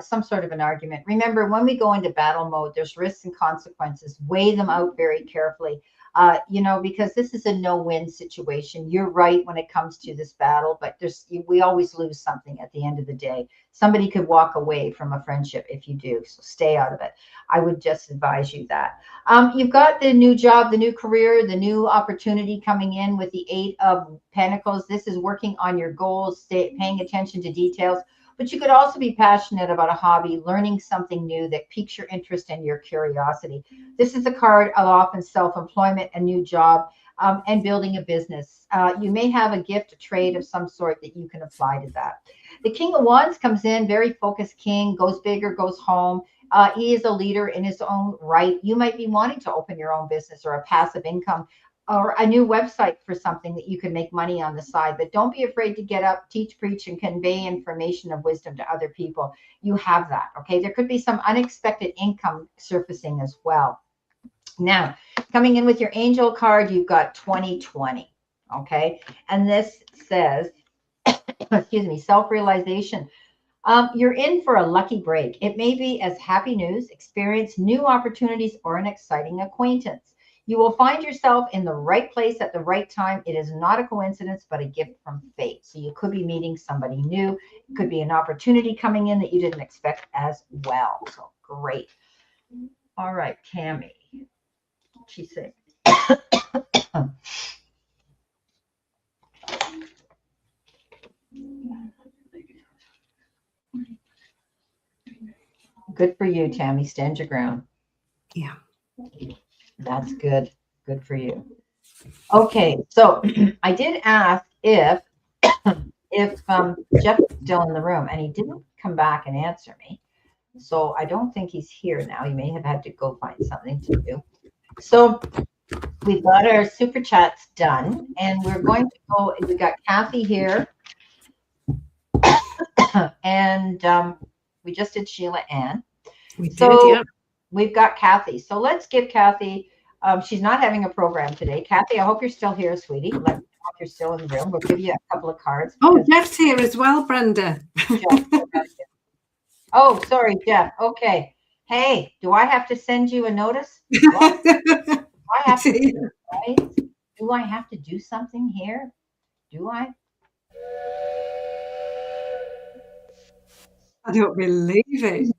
some sort of an argument. Remember, when we go into battle mode, there's risks and consequences. Weigh them out very carefully, because this is a no-win situation. You're right when it comes to this battle, but we always lose something at the end of the day. Somebody could walk away from a friendship if you do, so stay out of it. I would just advise you that. You've got the new job, the new career, the new opportunity coming in with the 8 of Pentacles. This is working on your goals, paying attention to details. But you could also be passionate about a hobby, learning something new that piques your interest and your curiosity. This is a card of often self-employment, a new job, and building a business. You may have a gift, a trade of some sort that you can apply to that. The King of Wands comes in, very focused king, goes big or goes home. He is a leader in his own right. You might be wanting to open your own business or a passive income or a new website for something that you can make money on the side. But don't be afraid to get up, teach, preach, and convey information of wisdom to other people. You have that, okay? There could be some unexpected income surfacing as well. Now, coming in with your angel card, you've got 2020, okay? And this says, excuse me, self-realization. You're in for a lucky break. It may be as happy news, experience new opportunities, or an exciting acquaintance. You will find yourself in the right place at the right time. It is not a coincidence, but a gift from fate. So you could be meeting somebody new. It could be an opportunity coming in that you didn't expect as well. So great. All right, Tammy. She's sick. Good for you, Tammy. Stand your ground. Yeah. That's good. Good for you. Okay, so I did ask if Jeff is still in the room, and he didn't come back and answer me. So I don't think he's here now. He may have had to go find something to do. So we've got our super chats done, and we're going to go. We got Kathy here, and we just did Sheila Ann. We did, yeah. We've got Kathy. So let's give Kathy. She's not having a program today. Kathy, I hope you're still here, sweetie. Let me know if you're still in the room. We'll give you a couple of cards. Oh, Jeff's here as well, Brenda. Oh, sorry, Jeff. Okay. Hey, do I have to send you a notice? Do I have to, right? Do I have to do something here? Do I? I don't believe it.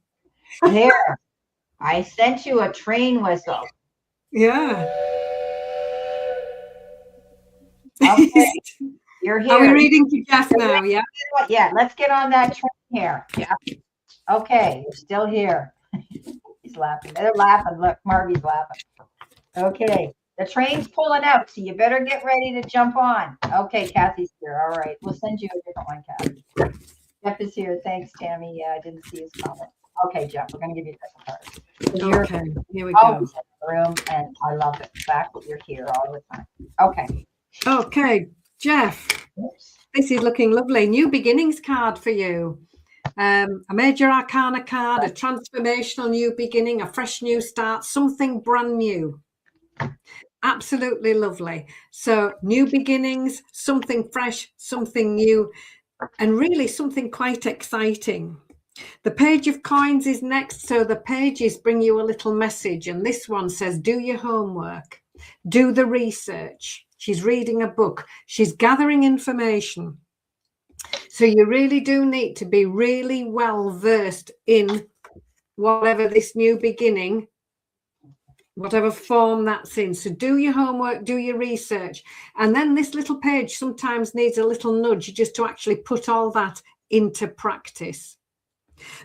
There. I sent you a train whistle. Yeah. Okay. You're here. Are we reading to Jeff now? Yeah. Yeah, let's get on that train here. Yeah. Okay, you're still here. He's laughing. They're laughing. Look, Marvy's laughing. Okay, the train's pulling out, so you better get ready to jump on. Okay, Kathy's here. All right, we'll send you a different one, Kathy. Jeff is here. Thanks, Tammy. Yeah, I didn't see his comment. Okay, Jeff, we're going to give you a different card. Okay, here we go. Always in the room, and I love it. The fact that you're here all the time. Okay. Okay, Jeff. This is looking lovely. New beginnings card for you. A major arcana card, a transformational new beginning, a fresh new start, something brand new. Absolutely lovely. So new beginnings, something fresh, something new, and really something quite exciting. The Page of Coins is next. So the pages bring you a little message. And this one says, do your homework, do the research. She's reading a book. She's gathering information. So you really do need to be really well versed in whatever this new beginning whatever form that's in. So do your homework, do your research. And then this little page sometimes needs a little nudge just to actually put all that into practice.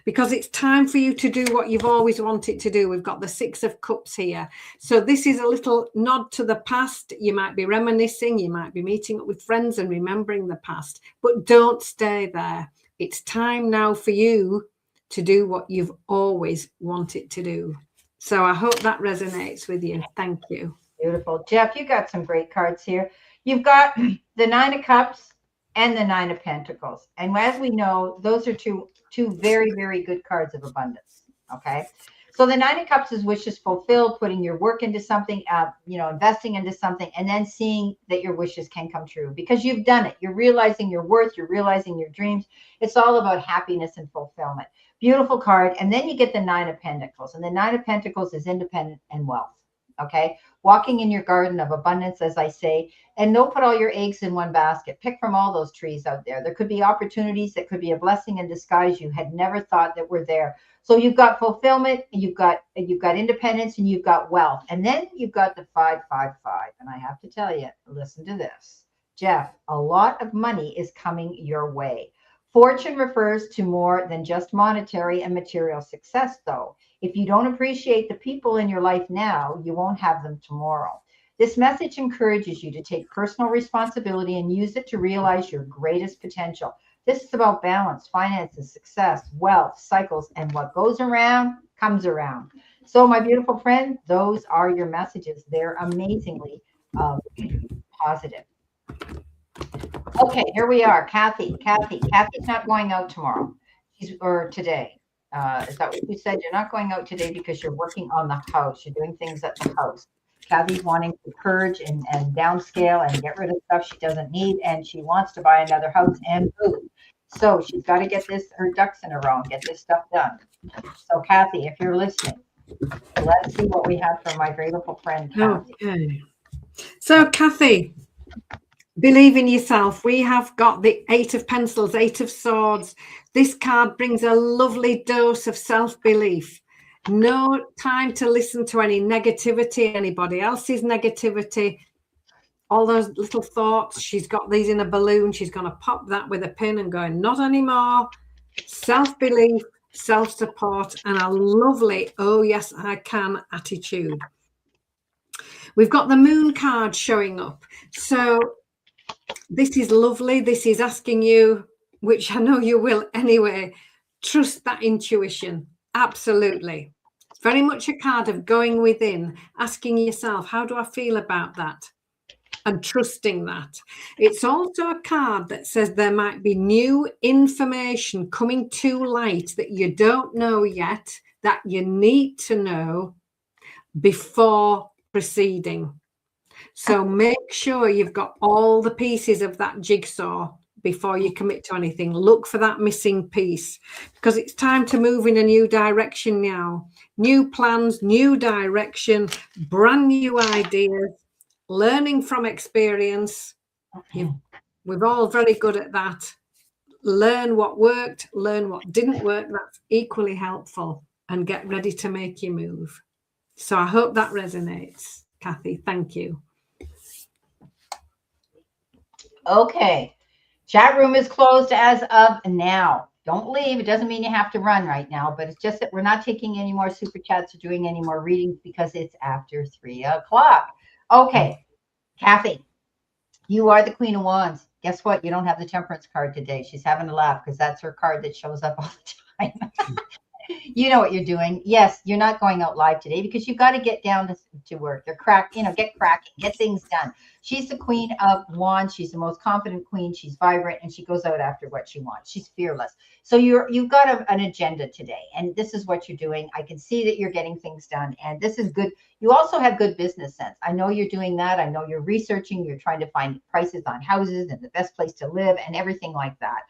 Because it's time for you to do what you've always wanted to do. We've got the 6 of Cups here. So this is a little nod to the past. You might be reminiscing, you might be meeting up with friends and remembering the past, but don't stay there. It's time now for you to do what you've always wanted to do. So I hope that resonates with you. Thank you. Beautiful. Jeff, you got some great cards here. You've got the 9 of Cups and the 9 of Pentacles. And as we know, those are two very, very good cards of abundance. Okay. So the 9 of Cups is wishes fulfilled, putting your work into something, investing into something, and then seeing that your wishes can come true because you've done it. You're realizing your worth. You're realizing your dreams. It's all about happiness and fulfillment. Beautiful card. And then you get the 9 of Pentacles. And the 9 of Pentacles is independent and wealth. Okay. Walking in your garden of abundance, as I say, and don't put all your eggs in one basket. Pick from all those trees out there. There could be opportunities that could be a blessing in disguise you had never thought that were there. So you've got fulfillment, you've got independence, and you've got wealth. And then you've got the 555. And I have to tell you, listen to this. Jeff, a lot of money is coming your way. Fortune refers to more than just monetary and material success, though. If you don't appreciate the people in your life now, you won't have them tomorrow. This message encourages you to take personal responsibility and use it to realize your greatest potential. This is about balance, finances, success, wealth, cycles, and what goes around comes around. So, my beautiful friend, those are your messages. They're amazingly positive. Okay, here we are. Kathy's not going out tomorrow or today. Is that what you said? You're not going out today because you're working on the house. You're doing things at the house. Kathy's wanting to purge and downscale and get rid of stuff she doesn't need, and she wants to buy another house and move. So she's got to get her ducks in a row and get this stuff done. So Kathy, if you're listening, let's see what we have from my beautiful friend Kathy. Okay. So Kathy, believe in yourself. We have got the 8 of Pentacles, 8 of Swords. This card brings a lovely dose of self-belief. No time to listen to any negativity, anybody else's negativity, all those little thoughts. She's got these in a balloon. She's going to pop that with a pin and going, not anymore. Self-belief, self-support, and a lovely, oh yes, I can attitude. We've got the Moon card showing up. So this is lovely. This is asking you, which I know you will anyway, trust that intuition. Absolutely. It's very much a card of going within, asking yourself, how do I feel about that? And trusting that. It's also a card that says there might be new information coming to light that you don't know yet, that you need to know before proceeding. So make sure you've got all the pieces of that jigsaw before you commit to anything. Look for that missing piece because it's time to move in a new direction now. New plans, new direction, brand new ideas, learning from experience. We're all very good at that. Learn what worked, learn what didn't work. That's equally helpful, and get ready to make your move. So I hope that resonates, Kathy. Thank you. Okay. Chat room is closed as of now. Don't leave. It doesn't mean you have to run right now, but it's just that we're not taking any more super chats or doing any more readings because it's after 3 o'clock. Okay. Kathy, you are the Queen of Wands. Guess what? You don't have the Temperance card today. She's having a laugh because that's her card that shows up all the time. You know what you're doing. Yes, you're not going out live today because you've got to get down to work. Get cracking, get things done. She's the Queen of Wands. She's the most confident queen. She's vibrant, and she goes out after what she wants. She's fearless. So you've got an agenda today, and this is what you're doing. I can see that you're getting things done, and this is good. You also have good business sense. I know you're doing that. I know you're researching. You're trying to find prices on houses and the best place to live and everything like that.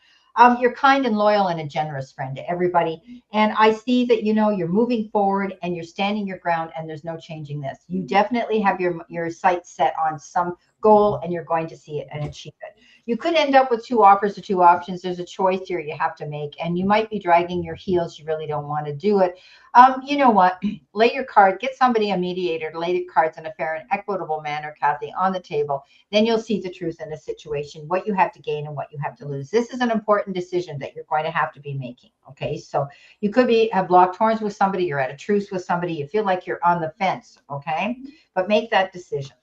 You're kind and loyal and a generous friend to everybody. And I see that, you're moving forward and you're standing your ground and there's no changing this. You definitely have your sights set on some goal and you're going to see it and achieve it. you could end up with 2 offers or 2 options. There's a choice here you have to make, and you might be dragging your heels. You really don't want to do it. You know what? Lay your card, get somebody, a mediator, to lay your cards in a fair and equitable manner, Kathy, on the table. Then you'll see the truth in a situation, what you have to gain and what you have to lose. This is an important decision that you're going to have to be making. Okay, so you could have locked horns with somebody, you're at a truce with somebody, you feel like you're on the fence. Okay, but make that decision.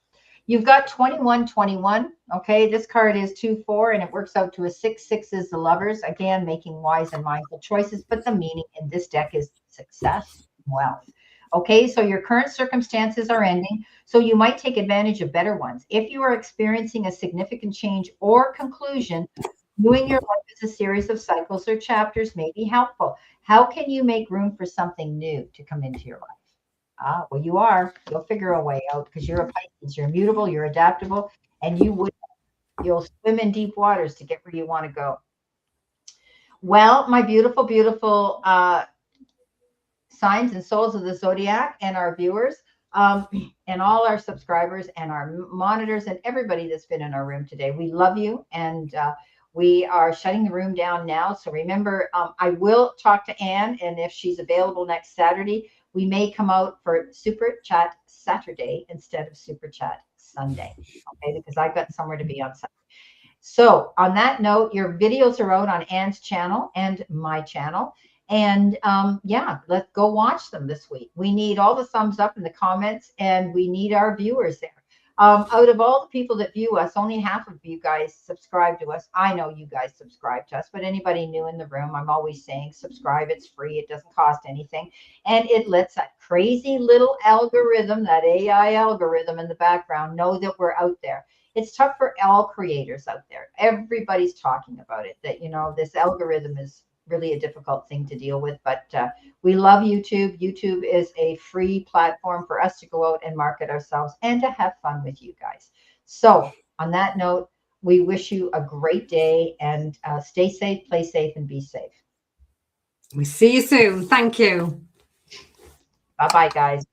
You've got 2121. Okay, this card is 2-4, and it works out to a 6-6 is the lovers. Again, making wise and mindful choices, but the meaning in this deck is success and wealth. Okay, so your current circumstances are ending, so you might take advantage of better ones. If you are experiencing a significant change or conclusion, viewing your life as a series of cycles or chapters may be helpful. How can you make room for something new to come into your life? Well, you are. You'll figure a way out because you're a Pisces. You're immutable, you're adaptable, and you'll swim in deep waters to get where you want to go. Well, my beautiful, beautiful signs and souls of the zodiac, and our viewers, and all our subscribers and our monitors and everybody that's been in our room today. We love you, and we are shutting the room down now. So remember, I will talk to Anne, and if she's available next Saturday, we may come out for Super Chat Saturday instead of Super Chat Sunday, okay? Because I've got somewhere to be on Sunday. So on that note, your videos are out on Anne's channel and my channel. And yeah, let's go watch them this week. We need all the thumbs up in the comments, and we need our viewers there. Out of all the people that view us, only half of you guys subscribe to us. I know you guys subscribe to us, but anybody new in the room, I'm always saying subscribe. It's free. It doesn't cost anything. And it lets that crazy little algorithm, that AI algorithm in the background, know that we're out there. It's tough for all creators out there. Everybody's talking about it, that, you know, this algorithm is really a difficult thing to deal with, but we love YouTube. YouTube is a free platform for us to go out and market ourselves and to have fun with you guys. So on that note, we wish you a great day, and stay safe, play safe, and be safe. We see you soon. Thank you. Bye-bye, guys.